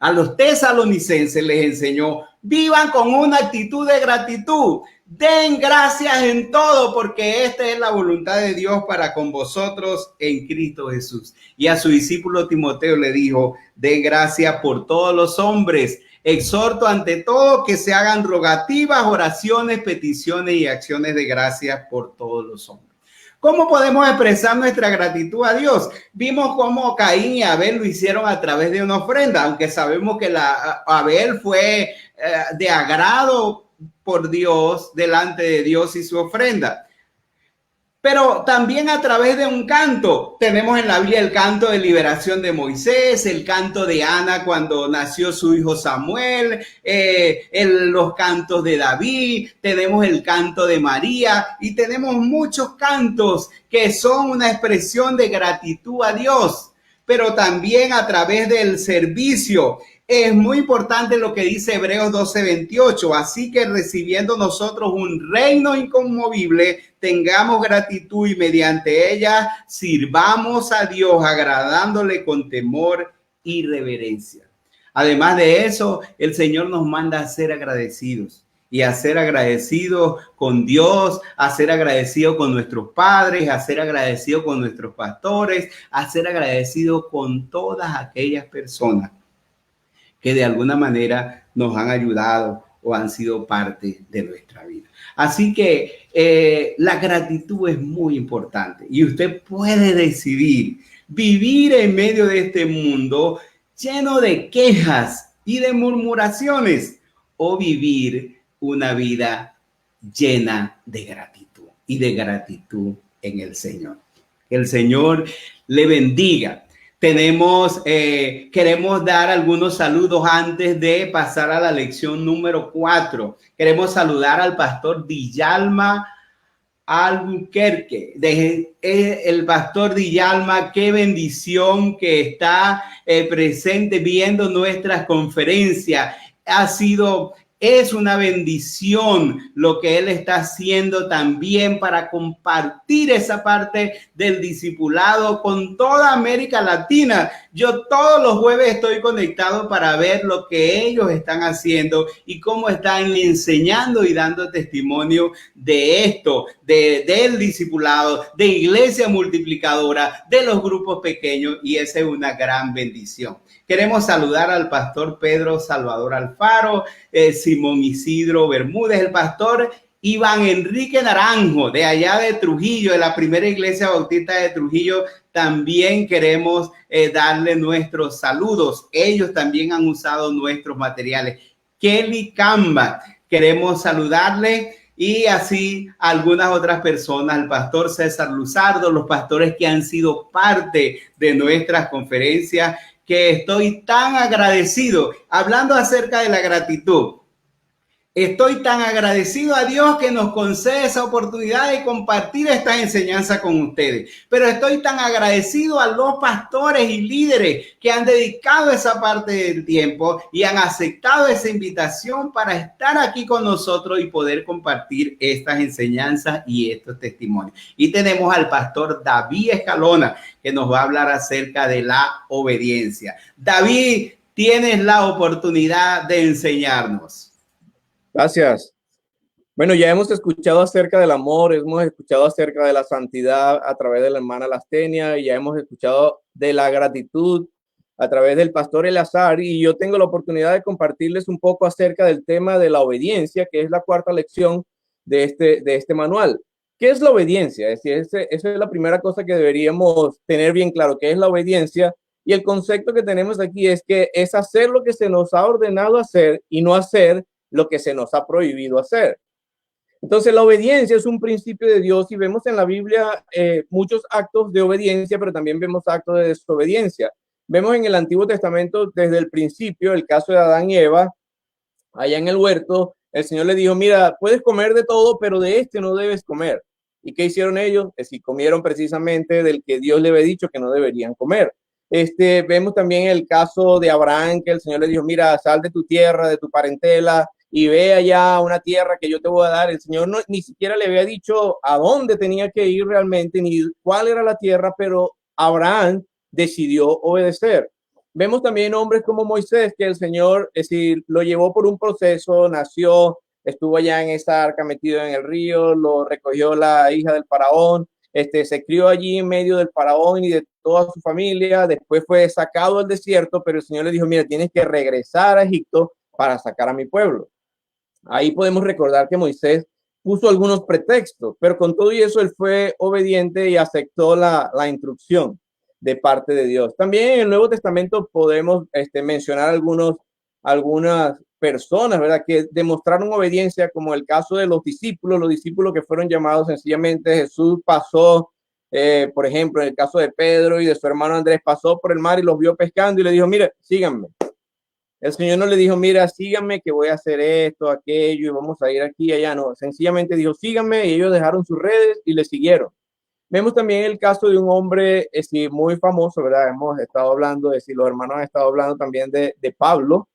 A los tesalonicenses les enseñó, vivan con una actitud de gratitud, den gracias en todo, porque esta es la voluntad de Dios para con vosotros en Cristo Jesús. Y a su discípulo Timoteo le dijo, den gracias por todos los hombres, exhorto ante todo que se hagan rogativas, oraciones, peticiones y acciones de gracias por todos los hombres. ¿Cómo podemos expresar nuestra gratitud a Dios? Vimos cómo Caín y Abel lo hicieron a través de una ofrenda, aunque sabemos que Abel fue de agrado por Dios delante de Dios y su ofrenda. Pero también a través de un canto. Tenemos en la Biblia el canto de liberación de Moisés, el canto de Ana cuando nació su hijo Samuel, los cantos de David, tenemos el canto de María y tenemos muchos cantos que son una expresión de gratitud a Dios, pero también a través del servicio. Es muy importante lo que dice Hebreos 12:28. Así que recibiendo nosotros un reino inconmovible, tengamos gratitud y mediante ella sirvamos a Dios agradándole con temor y reverencia. Además de eso, el Señor nos manda a ser agradecidos y a ser agradecidos con Dios, a ser agradecidos con nuestros padres, a ser agradecidos con nuestros pastores, a ser agradecidos con todas aquellas personas que de alguna manera nos han ayudado o han sido parte de nuestra vida. Así que la gratitud es muy importante y usted puede decidir vivir en medio de este mundo lleno de quejas y de murmuraciones o vivir una vida llena de gratitud y de gratitud en el Señor. Que el Señor le bendiga. Queremos dar algunos saludos antes de pasar a la lección número 4. Queremos saludar al pastor Dillalma Albuquerque, el pastor Dillalma, qué bendición que está presente viendo nuestras conferencias. Es una bendición lo que él está haciendo también para compartir esa parte del discipulado con toda América Latina. Yo todos los jueves estoy conectado para ver lo que ellos están haciendo y cómo están enseñando y dando testimonio de esto, del discipulado, de iglesia multiplicadora, de los grupos pequeños, y esa es una gran bendición. Queremos saludar al pastor Pedro Salvador Alfaro, Simón Isidro Bermúdez, el pastor Iván Enrique Naranjo, de allá de Trujillo, de la primera iglesia bautista de Trujillo. También queremos darle nuestros saludos. Ellos también han usado nuestros materiales. Kelly Camba, queremos saludarle. Y así algunas otras personas, el pastor César Luzardo, los pastores que han sido parte de nuestras conferencias, que estoy tan agradecido. Hablando acerca de la gratitud, estoy tan agradecido a Dios que nos concede esa oportunidad de compartir esta enseñanza con ustedes. Pero estoy tan agradecido a los pastores y líderes que han dedicado esa parte del tiempo y han aceptado esa invitación para estar aquí con nosotros y poder compartir estas enseñanzas y estos testimonios. Y tenemos al pastor David Escalona, que nos va a hablar acerca de la obediencia. David, tienes la oportunidad de enseñarnos. Gracias. Bueno, ya hemos escuchado acerca del amor, hemos escuchado acerca de la santidad a través de la hermana Lastenia, y ya hemos escuchado de la gratitud a través del pastor Eleazar, y yo tengo la oportunidad de compartirles un poco acerca del tema de la obediencia, que es la cuarta lección de este manual. ¿Qué es la obediencia? Es decir, esa es la primera cosa que deberíamos tener bien claro, ¿qué es la obediencia? Y el concepto que tenemos aquí es que es hacer lo que se nos ha ordenado hacer y no hacer lo que se nos ha prohibido hacer. Entonces, la obediencia es un principio de Dios, y vemos en la Biblia muchos actos de obediencia, pero también vemos actos de desobediencia. Vemos en el Antiguo Testamento desde el principio el caso de Adán y Eva. Allá en el huerto, el Señor le dijo, mira, puedes comer de todo, pero de este no debes comer. ¿Y qué hicieron ellos? Comieron precisamente del que Dios le había dicho que no deberían comer. Vemos también el caso de Abraham, que el Señor le dijo, mira, sal de tu tierra, de tu parentela, y ve allá a una tierra que yo te voy a dar. El Señor ni siquiera le había dicho a dónde tenía que ir realmente, ni cuál era la tierra, pero Abraham decidió obedecer. Vemos también hombres como Moisés, que el Señor lo llevó por un proceso, nació, estuvo allá en esa arca metido en el río, lo recogió la hija del faraón, se crió allí en medio del faraón y de toda su familia. Después fue sacado al desierto, pero el Señor le dijo, mira, tienes que regresar a Egipto para sacar a mi pueblo. Ahí podemos recordar que Moisés puso algunos pretextos, pero con todo y eso él fue obediente y aceptó la instrucción de parte de Dios. También en el Nuevo Testamento podemos mencionar algunas personas, ¿verdad?, que demostraron obediencia, como el caso de los discípulos que fueron llamados sencillamente. Jesús pasó, por ejemplo, en el caso de Pedro y de su hermano Andrés, pasó por el mar y los vio pescando y le dijo, mira, síganme. El Señor no le dijo, mira, síganme que voy a hacer esto, aquello y vamos a ir aquí y allá. No, sencillamente dijo, síganme, y ellos dejaron sus redes y le siguieron. Vemos también el caso de un hombre muy famoso, ¿verdad? Hemos estado hablando los hermanos han estado hablando también de Pablo.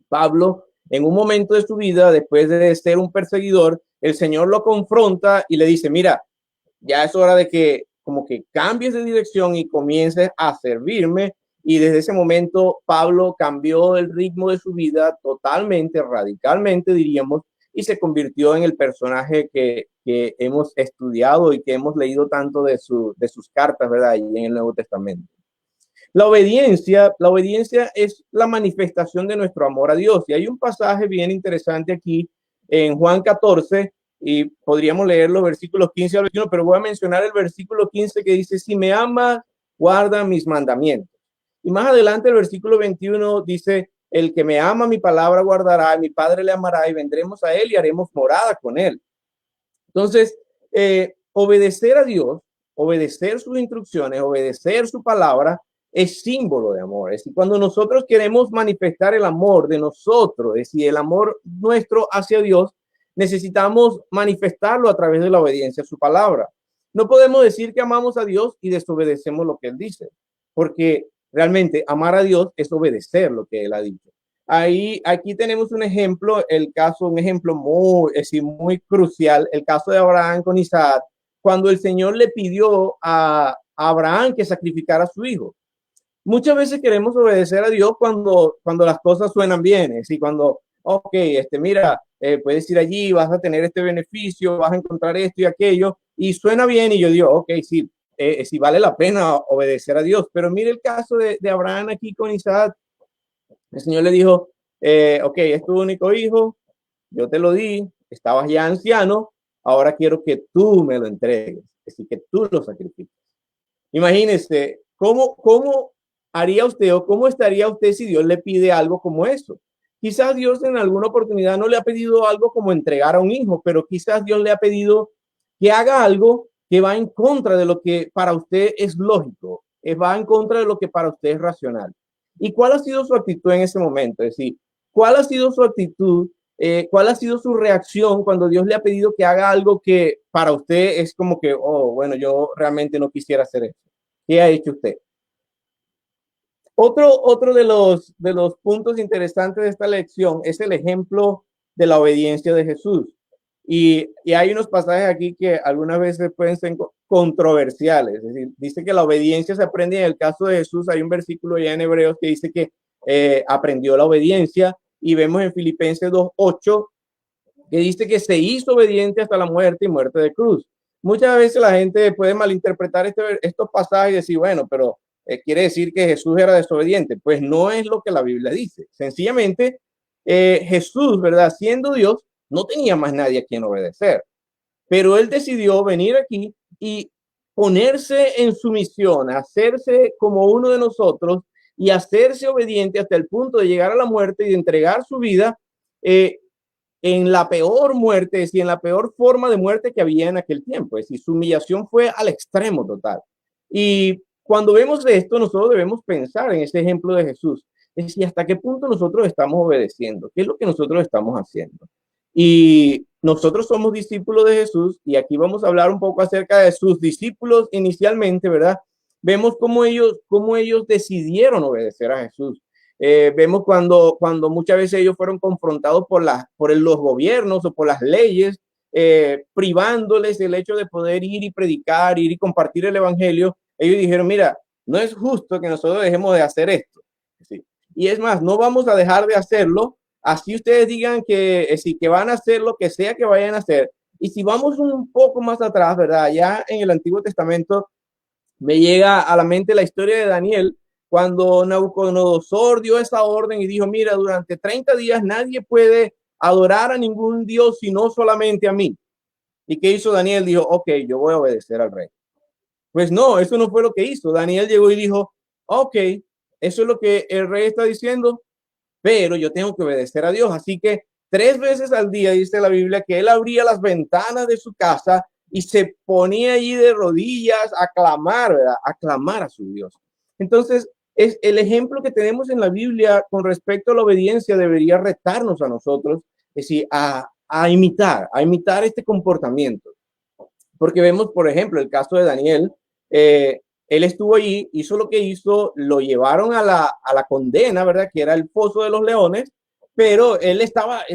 Pablo, en un momento de su vida, después de ser un perseguidor, el Señor lo confronta y le dice, mira, ya es hora de que como que cambies de dirección y comiences a servirme. Y desde ese momento Pablo cambió el ritmo de su vida totalmente, radicalmente, diríamos, y se convirtió en el personaje que hemos estudiado y que hemos leído tanto de sus cartas, ¿verdad?, y en el Nuevo Testamento. La obediencia es la manifestación de nuestro amor a Dios. Y hay un pasaje bien interesante aquí en Juan 14, y podríamos leer los versículos 15 al 21, pero voy a mencionar el versículo 15 que dice, si me amas, guarda mis mandamientos. Y más adelante el versículo 21 dice, el que me ama mi palabra guardará, y mi Padre le amará, y vendremos a él y haremos morada con él. Entonces, obedecer a Dios, obedecer sus instrucciones, obedecer su palabra, es símbolo de amor. Es decir, cuando nosotros queremos manifestar el amor de nosotros, es decir, el amor nuestro hacia Dios, necesitamos manifestarlo a través de la obediencia a su palabra. No podemos decir que amamos a Dios y desobedecemos lo que Él dice, porque realmente amar a Dios es obedecer lo que Él ha dicho. Aquí tenemos un ejemplo, un ejemplo muy crucial, el caso de Abraham con Isaac, cuando el Señor le pidió a Abraham que sacrificara a su hijo. Muchas veces queremos obedecer a Dios cuando las cosas suenan bien, es decir, cuando, ok, mira, puedes ir allí, vas a tener este beneficio, vas a encontrar esto y aquello, y suena bien, y yo digo, ok, sí, sí vale la pena obedecer a Dios, pero mire el caso de Abraham aquí con Isaac. El Señor le dijo, ok, es tu único hijo, yo te lo di, estabas ya anciano, ahora quiero que tú me lo entregues, es decir, que tú lo sacrifiques. Imagínese, ¿cómo haría usted o cómo estaría usted si Dios le pide algo como eso? Quizás Dios en alguna oportunidad no le ha pedido algo como entregar a un hijo, pero quizás Dios le ha pedido que haga algo que va en contra de lo que para usted es lógico, va en contra de lo que para usted es racional. ¿Y cuál ha sido su actitud en ese momento? Es decir, ¿cuál ha sido su actitud? ¿Cuál ha sido su reacción cuando Dios le ha pedido que haga algo que para usted es como que, oh, bueno, yo realmente no quisiera hacer eso? ¿Qué ha hecho usted? Otro de los puntos interesantes de esta lección es el ejemplo de la obediencia de Jesús. Y hay unos pasajes aquí que algunas veces pueden ser controversiales. Es decir, dice que la obediencia se aprende. En el caso de Jesús hay un versículo ya en Hebreos que dice que aprendió la obediencia, y vemos en Filipenses 2:8 que dice que se hizo obediente hasta la muerte y muerte de cruz. Muchas veces la gente puede malinterpretar estos pasajes y decir, bueno, pero quiere decir que Jesús era desobediente. Pues no es lo que la Biblia dice. Sencillamente, Jesús, ¿verdad? Siendo Dios, no tenía más nadie a quien obedecer. Pero él decidió venir aquí y ponerse en sumisión, hacerse como uno de nosotros y hacerse obediente hasta el punto de llegar a la muerte y de entregar su vida en la peor muerte, es decir, en la peor forma de muerte que había en aquel tiempo. Es decir, su humillación fue al extremo total. Y cuando vemos esto, nosotros debemos pensar en ese ejemplo de Jesús. Es decir, hasta qué punto nosotros estamos obedeciendo, qué es lo que nosotros estamos haciendo. Y nosotros somos discípulos de Jesús, y aquí vamos a hablar un poco acerca de sus discípulos inicialmente, ¿verdad? Vemos cómo ellos decidieron obedecer a Jesús. Vemos cuando muchas veces ellos fueron confrontados por los gobiernos o por las leyes, privándoles el hecho de poder ir y predicar, ir y compartir el evangelio. Ellos dijeron, mira, no es justo que nosotros dejemos de hacer esto. ¿Sí? Y es más, no vamos a dejar de hacerlo. Así ustedes digan que van a hacer lo que sea que vayan a hacer. Y si vamos un poco más atrás, ¿verdad? Ya en el Antiguo Testamento me llega a la mente la historia de Daniel, cuando Nabucodonosor dio esa orden y dijo, mira, durante 30 días nadie puede adorar a ningún Dios sino solamente a mí. ¿Y qué hizo Daniel? Dijo, ok, yo voy a obedecer al rey. Pues no, eso no fue lo que hizo. Daniel llegó y dijo, ok, eso es lo que el rey está diciendo, pero yo tengo que obedecer a Dios. Así que 3 veces al día dice la Biblia que él abría las ventanas de su casa y se ponía allí de rodillas a clamar, ¿verdad? A clamar a su Dios. Entonces, es el ejemplo que tenemos en la Biblia con respecto a la obediencia debería retarnos a nosotros, es decir, a imitar este comportamiento. Porque vemos, por ejemplo, el caso de Daniel. Él estuvo allí, hizo lo que hizo, lo llevaron a la condena, ¿verdad? Que era el foso de los leones, pero él estaba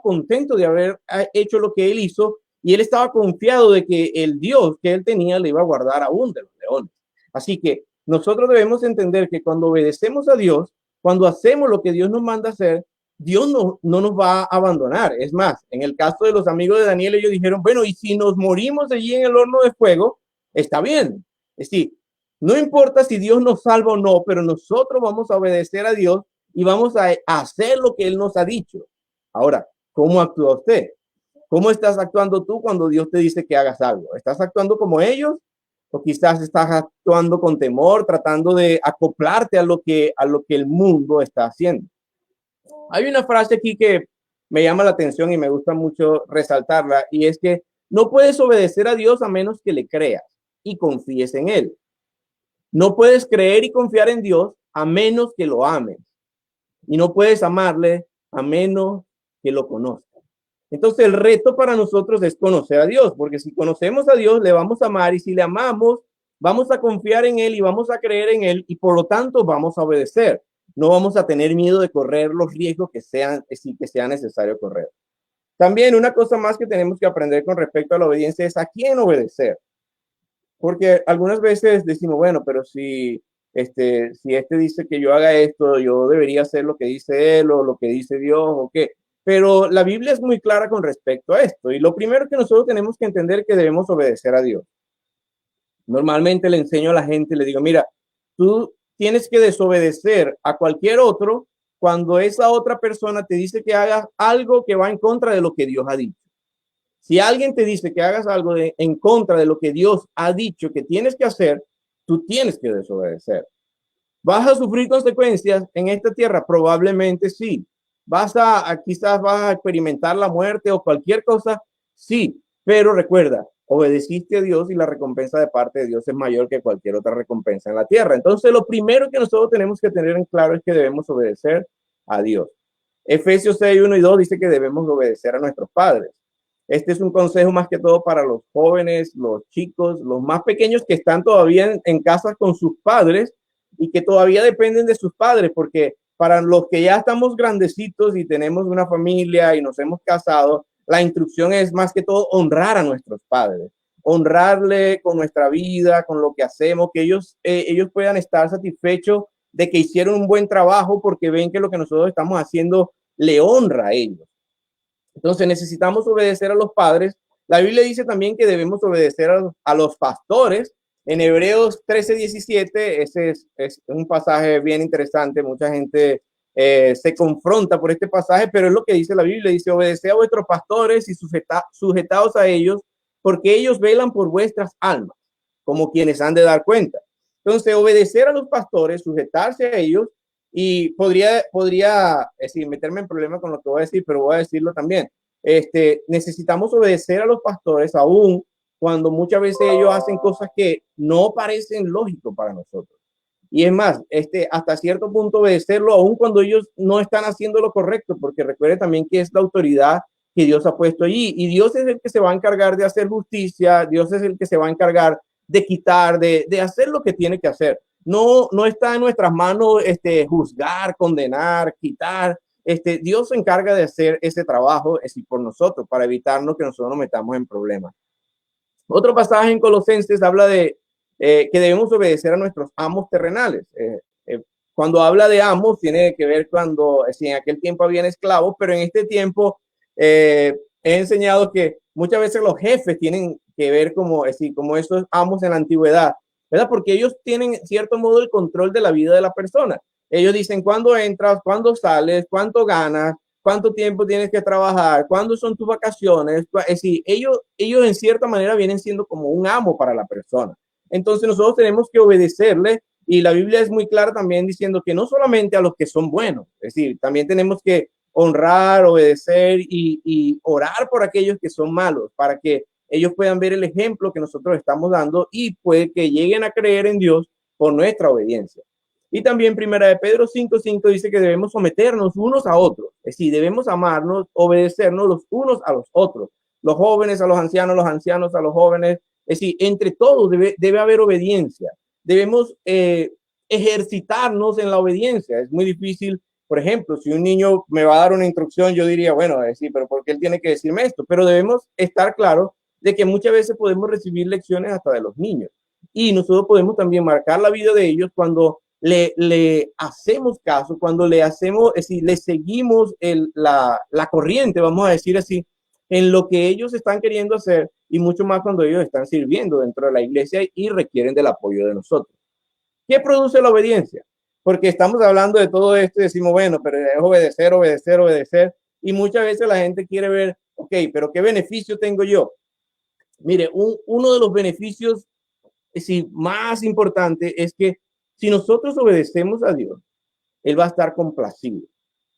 contento de haber hecho lo que él hizo, y él estaba confiado de que el Dios que él tenía le iba a guardar aún de los leones. Así que nosotros debemos entender que cuando obedecemos a Dios, cuando hacemos lo que Dios nos manda hacer, Dios no nos va a abandonar. Es más, en el caso de los amigos de Daniel, ellos dijeron, bueno, y si nos morimos allí en el horno de fuego, está bien. Es decir, no importa si Dios nos salva o no, pero nosotros vamos a obedecer a Dios y vamos a hacer lo que Él nos ha dicho. Ahora, ¿cómo actúa usted? ¿Cómo estás actuando tú cuando Dios te dice que hagas algo? ¿Estás actuando como ellos? ¿O quizás estás actuando con temor, tratando de acoplarte a lo que el mundo está haciendo? Hay una frase aquí que me llama la atención y me gusta mucho resaltarla, y es que no puedes obedecer a Dios a menos que le creas y confíes en Él. No puedes creer y confiar en Dios a menos que lo ames. Y no puedes amarle a menos que lo conozcas. Entonces el reto para nosotros es conocer a Dios, porque si conocemos a Dios, le vamos a amar, y si le amamos, vamos a confiar en Él y vamos a creer en Él, y por lo tanto vamos a obedecer. No vamos a tener miedo de correr los riesgos que sea necesario correr. También una cosa más que tenemos que aprender con respecto a la obediencia es a quién obedecer. Porque algunas veces decimos, bueno, pero si este dice que yo haga esto, yo debería hacer lo que dice él o lo que dice Dios o qué. Pero la Biblia es muy clara con respecto a esto. Y lo primero que nosotros tenemos que entender es que debemos obedecer a Dios. Normalmente le enseño a la gente, le digo, mira, tú tienes que desobedecer a cualquier otro cuando esa otra persona te dice que hagas algo que va en contra de lo que Dios ha dicho. Si alguien te dice que hagas algo en contra de lo que Dios ha dicho que tienes que hacer, tú tienes que desobedecer. ¿Vas a sufrir consecuencias en esta tierra? Probablemente sí. Quizás vas a experimentar la muerte o cualquier cosa, sí. Pero recuerda, obedeciste a Dios y la recompensa de parte de Dios es mayor que cualquier otra recompensa en la tierra. Entonces, lo primero que nosotros tenemos que tener en claro es que debemos obedecer a Dios. Efesios 6, 1 y 2 dice que debemos obedecer a nuestros padres. Este es un consejo más que todo para los jóvenes, los chicos, los más pequeños que están todavía en casa con sus padres y que todavía dependen de sus padres, porque para los que ya estamos grandecitos y tenemos una familia y nos hemos casado, la instrucción es más que todo honrar a nuestros padres, honrarle con nuestra vida, con lo que hacemos, que ellos puedan estar satisfechos de que hicieron un buen trabajo porque ven que lo que nosotros estamos haciendo le honra a ellos. Entonces necesitamos obedecer a los padres. La Biblia dice también que debemos obedecer a los pastores. En Hebreos 13:17, ese es un pasaje bien interesante. Mucha gente se confronta por este pasaje, pero es lo que dice la Biblia. Dice, obedeced a vuestros pastores y sujetaos a ellos, porque ellos velan por vuestras almas, como quienes han de dar cuenta. Entonces, obedecer a los pastores, sujetarse a ellos, y podría meterme en problemas con lo que voy a decir, pero voy a decirlo también. Necesitamos obedecer a los pastores aún cuando muchas veces ellos hacen cosas que no parecen lógicos para nosotros. Y es más, hasta cierto punto obedecerlo aún cuando ellos no están haciendo lo correcto, porque recuerde también que es la autoridad que Dios ha puesto allí, y Dios es el que se va a encargar de hacer justicia, Dios es el que se va a encargar de quitar, de hacer lo que tiene que hacer. No está en nuestras manos juzgar, condenar, quitar. Dios se encarga de hacer ese trabajo por nosotros, para evitarnos que nosotros nos metamos en problemas. Otro pasaje en Colosenses habla de que debemos obedecer a nuestros amos terrenales. Cuando habla de amos, tiene que ver cuando en aquel tiempo habían esclavos, pero en este tiempo he enseñado que muchas veces los jefes tienen que ver como esos amos en la antigüedad, ¿verdad? Porque ellos tienen, en cierto modo, el control de la vida de la persona. Ellos dicen cuándo entras, cuándo sales, cuánto ganas, cuánto tiempo tienes que trabajar, cuándo son tus vacaciones. Es decir, ellos en cierta manera vienen siendo como un amo para la persona. Entonces nosotros tenemos que obedecerle, y la Biblia es muy clara también diciendo que no solamente a los que son buenos, es decir, también tenemos que honrar, obedecer y orar por aquellos que son malos, para que ellos puedan ver el ejemplo que nosotros estamos dando y puede que lleguen a creer en Dios por nuestra obediencia. Y también Primera de Pedro 5:5 dice que debemos someternos unos a otros, es decir, debemos amarnos, obedecernos los unos a los otros, los jóvenes a los ancianos a los jóvenes, es decir, entre todos debe haber obediencia. Debemos ejercitarnos en la obediencia. Es muy difícil, por ejemplo, si un niño me va a dar una instrucción, yo diría, bueno, sí, pero ¿por qué él tiene que decirme esto? Pero debemos estar claros de que muchas veces podemos recibir lecciones hasta de los niños, y nosotros podemos también marcar la vida de ellos cuando le hacemos caso, cuando le hacemos, es decir, le seguimos la corriente, vamos a decir así, en lo que ellos están queriendo hacer, y mucho más cuando ellos están sirviendo dentro de la iglesia y requieren del apoyo de nosotros. ¿Qué produce la obediencia? Porque estamos hablando de todo esto y decimos, bueno, pero es obedecer, obedecer, obedecer, y muchas veces la gente quiere ver, ok, pero ¿qué beneficio tengo yo? Mire, uno de los beneficios más importantes es que si nosotros obedecemos a Dios, Él va a estar complacido.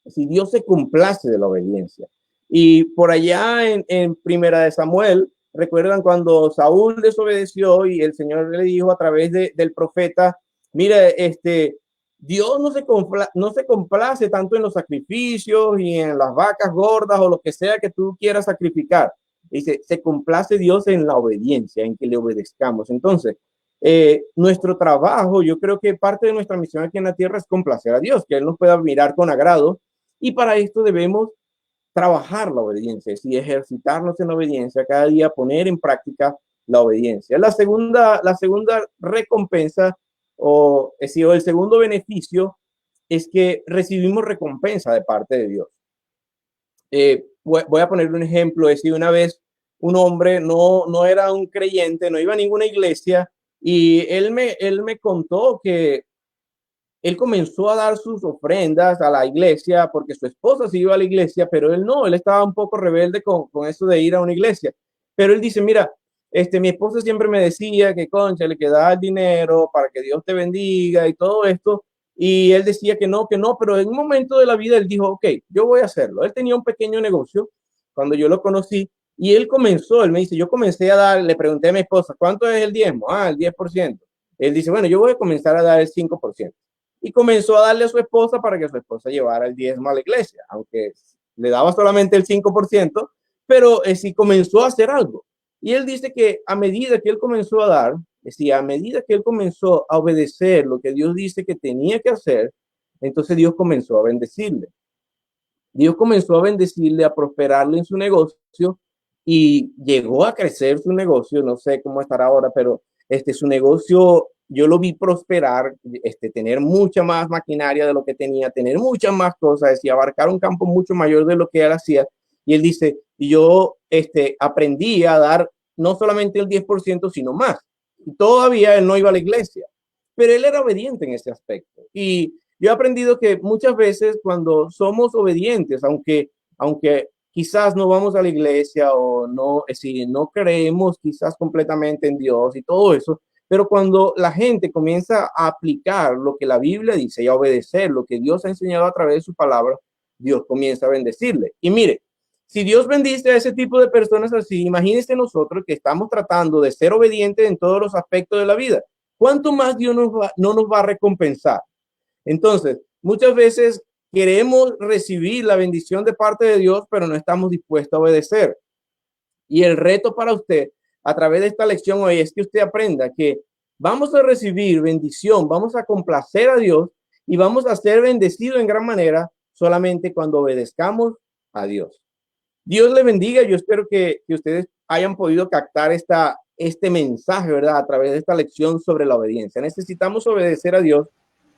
Si Dios se complace de la obediencia. Y por allá en Primera de Samuel, recuerdan cuando Saúl desobedeció y el Señor le dijo a través del profeta, mira, Dios no se complace tanto en los sacrificios y en las vacas gordas o lo que sea que tú quieras sacrificar. Dice, se complace Dios en la obediencia, en que le obedezcamos. Entonces, nuestro trabajo, yo creo que parte de nuestra misión aquí en la tierra es complacer a Dios, que Él nos pueda mirar con agrado, y para esto debemos trabajar la obediencia, y ejercitarnos en la obediencia, cada día poner en práctica la obediencia. La segunda recompensa o el segundo beneficio es que recibimos recompensa de parte de Dios. Voy a poner un ejemplo. Es decir, una vez un hombre no era un creyente, no iba a ninguna iglesia, y él me contó que él comenzó a dar sus ofrendas a la iglesia porque su esposa se iba a la iglesia, pero él estaba un poco rebelde con eso de ir a una iglesia. Pero él dice, mira, mi esposa siempre me decía que, concha, le queda el dinero para que Dios te bendiga y todo esto. Y él decía que no, pero en un momento de la vida él dijo, ok, yo voy a hacerlo. Él tenía un pequeño negocio cuando yo lo conocí y él me dice, yo comencé a dar, le pregunté a mi esposa, ¿cuánto es el diezmo? El 10%. Él dice, bueno, yo voy a comenzar a dar el 5%. Y comenzó a darle a su esposa para que su esposa llevara el diezmo a la iglesia, aunque le daba solamente el 5%, pero sí comenzó a hacer algo. Y él dice que a medida que él comenzó a dar, a medida que él comenzó a obedecer lo que Dios dice que tenía que hacer, entonces Dios comenzó a bendecirle. Dios comenzó a bendecirle, a prosperarle en su negocio y llegó a crecer su negocio. No sé cómo estará ahora, pero su negocio yo lo vi prosperar, tener mucha más maquinaria de lo que tenía, tener muchas más cosas, abarcar un campo mucho mayor de lo que él hacía. Y él dice, yo aprendí a dar no solamente el 10%, sino más. Y todavía él no iba a la iglesia, pero él era obediente en ese aspecto. Y yo he aprendido que muchas veces cuando somos obedientes, aunque quizás no vamos a la iglesia o no creemos quizás completamente en Dios y todo eso, pero cuando la gente comienza a aplicar lo que la Biblia dice y a obedecer lo que Dios ha enseñado a través de su palabra, Dios comienza a bendecirle. Y mire, si Dios bendice a ese tipo de personas así, imagínense nosotros que estamos tratando de ser obedientes en todos los aspectos de la vida. ¿Cuánto más Dios no nos va a recompensar? Entonces, muchas veces queremos recibir la bendición de parte de Dios, pero no estamos dispuestos a obedecer. Y el reto para usted a través de esta lección hoy es que usted aprenda que vamos a recibir bendición, vamos a complacer a Dios y vamos a ser bendecidos en gran manera solamente cuando obedezcamos a Dios. Dios le bendiga. Yo espero que ustedes hayan podido captar este mensaje, ¿verdad? A través de esta lección sobre la obediencia. Necesitamos obedecer a Dios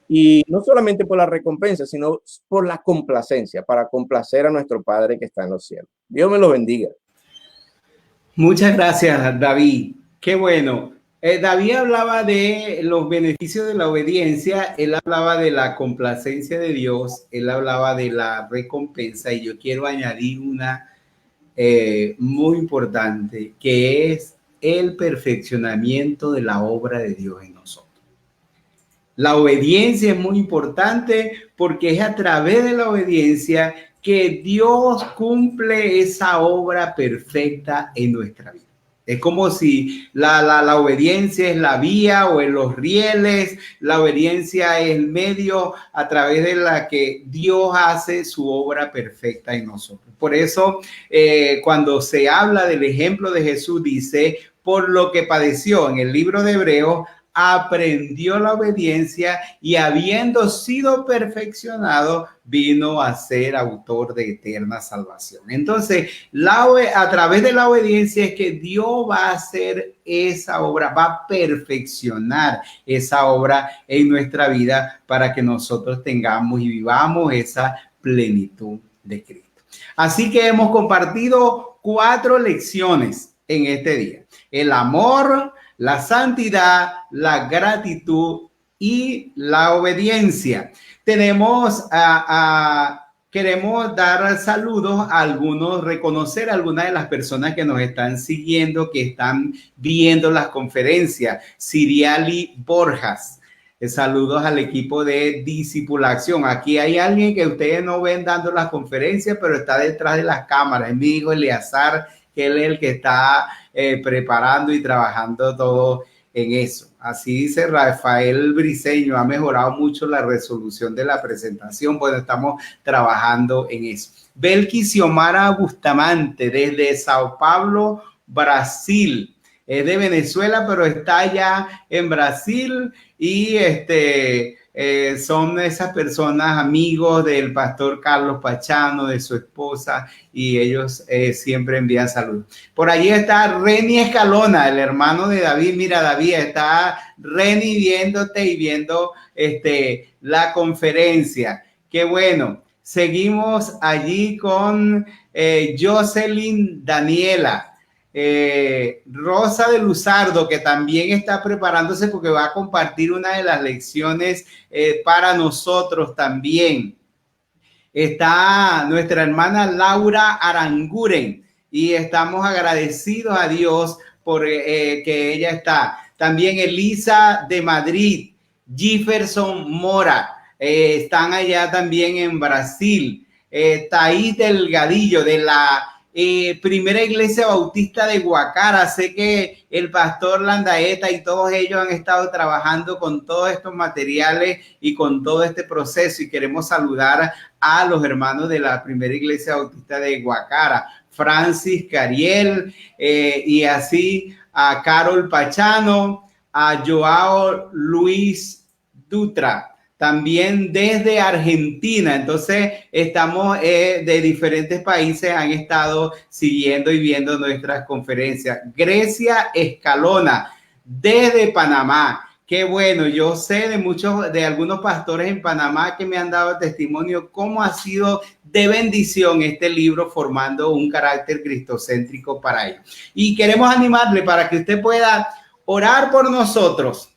y no solamente por la recompensa, sino por la complacencia, para complacer a nuestro Padre que está en los cielos. Dios me lo bendiga. Muchas gracias, David. Qué bueno. David hablaba de los beneficios de la obediencia, él hablaba de la complacencia de Dios, él hablaba de la recompensa, y yo quiero añadir una muy importante, que es el perfeccionamiento de la obra de Dios en nosotros. La obediencia es muy importante porque es a través de la obediencia que Dios cumple esa obra perfecta en nuestra vida. Es como si la obediencia es la vía o en los rieles, la obediencia es el medio a través de la que Dios hace su obra perfecta en nosotros. Por eso, cuando se habla del ejemplo de Jesús, dice, por lo que padeció en el libro de Hebreos, aprendió la obediencia y habiendo sido perfeccionado, vino a ser autor de eterna salvación. Entonces, a través de la obediencia es que Dios va a hacer esa obra, va a perfeccionar esa obra en nuestra vida para que nosotros tengamos y vivamos esa plenitud de Cristo. Así que hemos compartido 4 lecciones en este día: el amor, la santidad, la gratitud y la obediencia. Queremos dar saludos a algunos, reconocer a algunas de las personas que nos están siguiendo, que están viendo las conferencias. Siriali Borjas. Saludos al equipo de Discipulación. Aquí hay alguien que ustedes no ven dando las conferencias, pero está detrás de las cámaras. Es mi hijo Eleazar que él es el que está preparando y trabajando todo en eso. Así dice Rafael Briceño, ha mejorado mucho la resolución de la presentación. Bueno, estamos trabajando en eso. Belki Xiomara Bustamante, desde Sao Paulo, Brasil. Es de Venezuela, pero está allá en Brasil y son esas personas amigos del pastor Carlos Pachano, de su esposa, y ellos siempre envían saludos. Por allí está Reni Escalona, el hermano de David. Mira, David, está Reni viéndote y viendo la conferencia. Qué bueno. Seguimos allí con Jocelyn Daniela. Rosa de Luzardo, que también está preparándose porque va a compartir una de las lecciones para nosotros también. Está nuestra hermana Laura Aranguren y estamos agradecidos a Dios por que ella está. También Elisa de Madrid, Jefferson Mora, están allá también en Brasil. Taí Delgadillo de la Primera Iglesia Bautista de Guacara. Sé que el pastor Landaeta y todos ellos han estado trabajando con todos estos materiales y con todo este proceso, y queremos saludar a los hermanos de la Primera Iglesia Bautista de Guacara, Francis Cariel, y así a Carol Pachano, a Joao Luis Dutra, también desde Argentina. Entonces estamos de diferentes países, han estado siguiendo y viendo nuestras conferencias. Grecia Escalona, desde Panamá. Qué bueno, yo sé de algunos pastores en Panamá que me han dado testimonio cómo ha sido de bendición este libro, formando un carácter cristocéntrico para ellos. Y queremos animarle para que usted pueda orar por nosotros,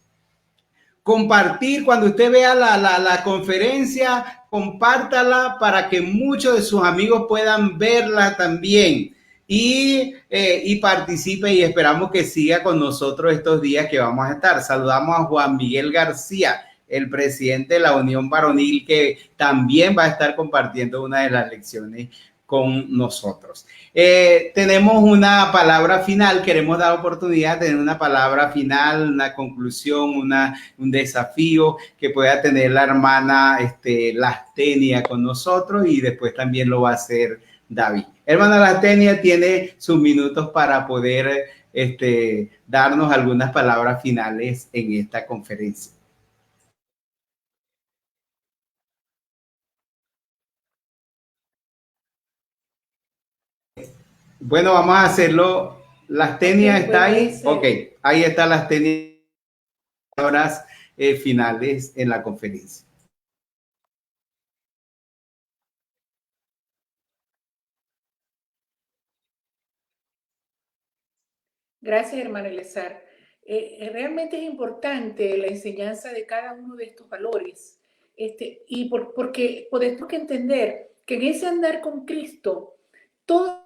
compartir cuando usted vea la conferencia, compártala para que muchos de sus amigos puedan verla también y participe, y esperamos que siga con nosotros estos días que vamos a estar. Saludamos a Juan Miguel García, el presidente de la Unión Varonil, que también va a estar compartiendo una de las lecciones con nosotros. Tenemos una palabra final, queremos dar oportunidad de tener una palabra final, una conclusión, un desafío que pueda tener la hermana Lastenia con nosotros, y después también lo va a hacer David. Hermana Lastenia tiene sus minutos para poder darnos algunas palabras finales en esta conferencia. Bueno, vamos a hacerlo. Lastenia está ahí. Ok, ahí está Lastenia. Palabras finales en la conferencia. Gracias, hermano Eleazar. Realmente es importante la enseñanza de cada uno de estos valores, porque podemos entender que en ese andar con Cristo, todos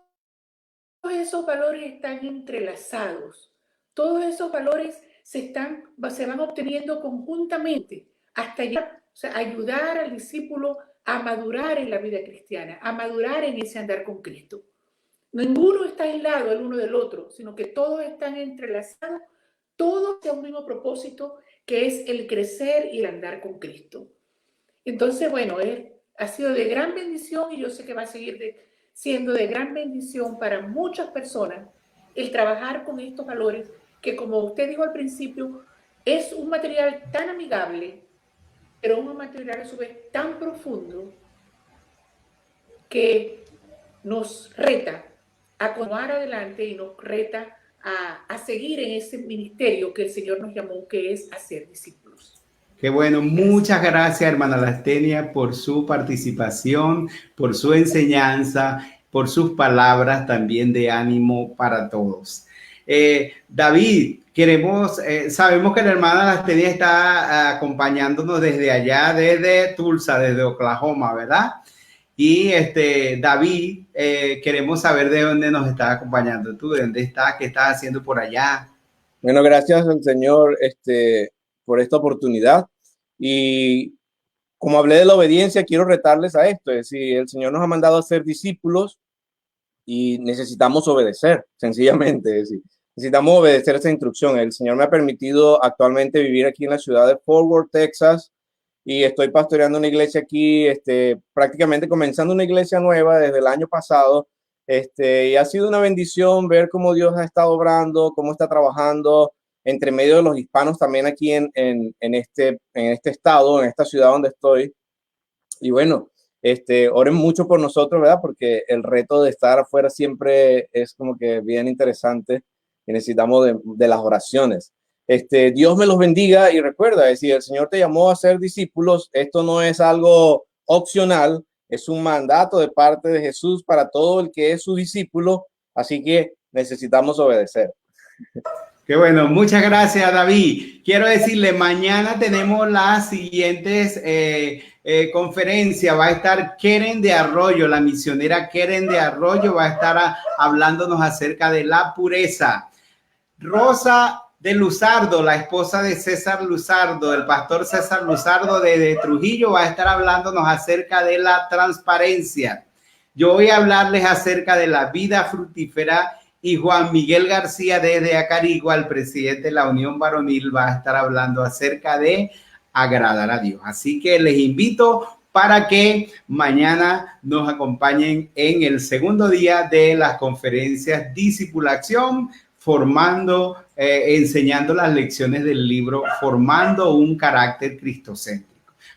esos valores están entrelazados, todos esos valores se van obteniendo conjuntamente hasta llegar, ayudar al discípulo a madurar en la vida cristiana, a madurar en ese andar con Cristo. Ninguno está aislado el uno del otro, sino que todos están entrelazados, todos hacia un mismo propósito, que es el crecer y el andar con Cristo. Entonces, bueno, ha sido de gran bendición, y yo sé que va a seguir siendo de gran bendición para muchas personas el trabajar con estos valores, que, como usted dijo al principio, es un material tan amigable, pero un material a su vez tan profundo, que nos reta a continuar adelante y nos reta a seguir en ese ministerio que el Señor nos llamó, que es hacer discípulos. Qué bueno, muchas gracias, hermana Lastenia, por su participación, por su enseñanza, por sus palabras también de ánimo para todos. David, sabemos que la hermana Lastenia está acompañándonos desde allá, desde Tulsa, desde Oklahoma, ¿verdad? Y David, queremos saber de dónde nos estás acompañando. ¿Tú de dónde estás? ¿Qué estás haciendo por allá? Bueno, gracias al Señor por esta oportunidad. Y como hablé de la obediencia, quiero retarles a esto. Es decir, el Señor nos ha mandado a ser discípulos, y necesitamos obedecer, sencillamente. Es decir, necesitamos obedecer esa instrucción. El Señor me ha permitido actualmente vivir aquí en la ciudad de Fort Worth, Texas, y estoy pastoreando una iglesia aquí, prácticamente comenzando una iglesia nueva desde el año pasado. Y ha sido una bendición ver cómo Dios ha estado obrando, cómo está trabajando entre medio de los hispanos también aquí en este estado, en esta ciudad donde estoy. Y bueno, oren mucho por nosotros, ¿verdad? Porque el reto de estar afuera siempre es como que bien interesante y necesitamos de las oraciones. Dios me los bendiga y recuerda, si el Señor te llamó a ser discípulos, esto no es algo opcional, es un mandato de parte de Jesús para todo el que es su discípulo, así que necesitamos obedecer. Qué bueno, muchas gracias, David. Quiero decirle, mañana tenemos las siguientes conferencias. Va a estar Keren de Arroyo, la misionera Keren de Arroyo va a estar hablándonos acerca de la pureza. Rosa de Luzardo, la esposa de César Luzardo, el pastor César Luzardo de Trujillo, va a estar hablándonos acerca de la transparencia. Yo voy a hablarles acerca de la vida fructífera y Juan Miguel García desde Acarigua, el presidente de la Unión Varonil, va a estar hablando acerca de agradar a Dios. Así que les invito para que mañana nos acompañen en el segundo día de las conferencias Discipulación, enseñando las lecciones del libro Formando un carácter cristocéntrico.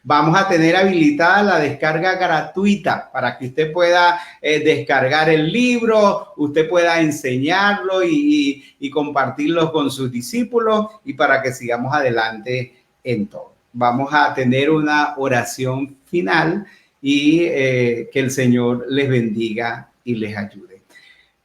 Vamos a tener habilitada la descarga gratuita para que usted pueda descargar el libro, usted pueda enseñarlo y compartirlo con sus discípulos y para que sigamos adelante en todo. Vamos a tener una oración final y que el Señor les bendiga y les ayude.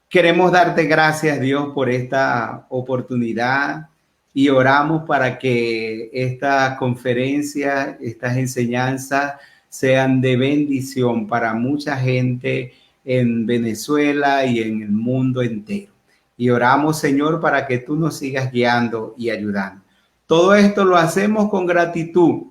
Queremos darte gracias, Dios, por esta oportunidad y oramos para que esta conferencia, estas enseñanzas sean de bendición para mucha gente en Venezuela y en el mundo entero. Y oramos, Señor, para que tú nos sigas guiando y ayudando. Todo esto lo hacemos con gratitud,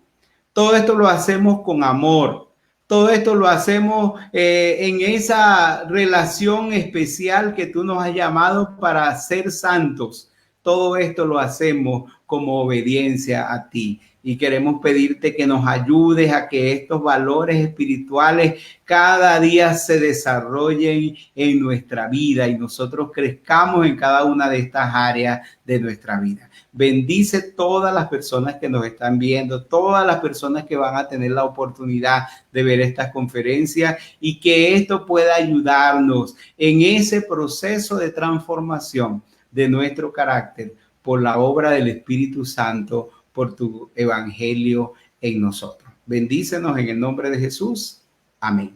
todo esto lo hacemos con amor. Todo esto lo hacemos en esa relación especial que tú nos has llamado para ser santos. Todo esto lo hacemos como obediencia a ti. Y queremos pedirte que nos ayudes a que estos valores espirituales cada día se desarrollen en nuestra vida y nosotros crezcamos en cada una de estas áreas de nuestra vida. Bendice todas las personas que nos están viendo, todas las personas que van a tener la oportunidad de ver estas conferencias y que esto pueda ayudarnos en ese proceso de transformación de nuestro carácter por la obra del Espíritu Santo, por tu evangelio en nosotros. Bendícenos en el nombre de Jesús. Amén.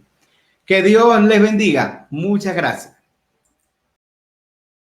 Que Dios les bendiga. Muchas gracias.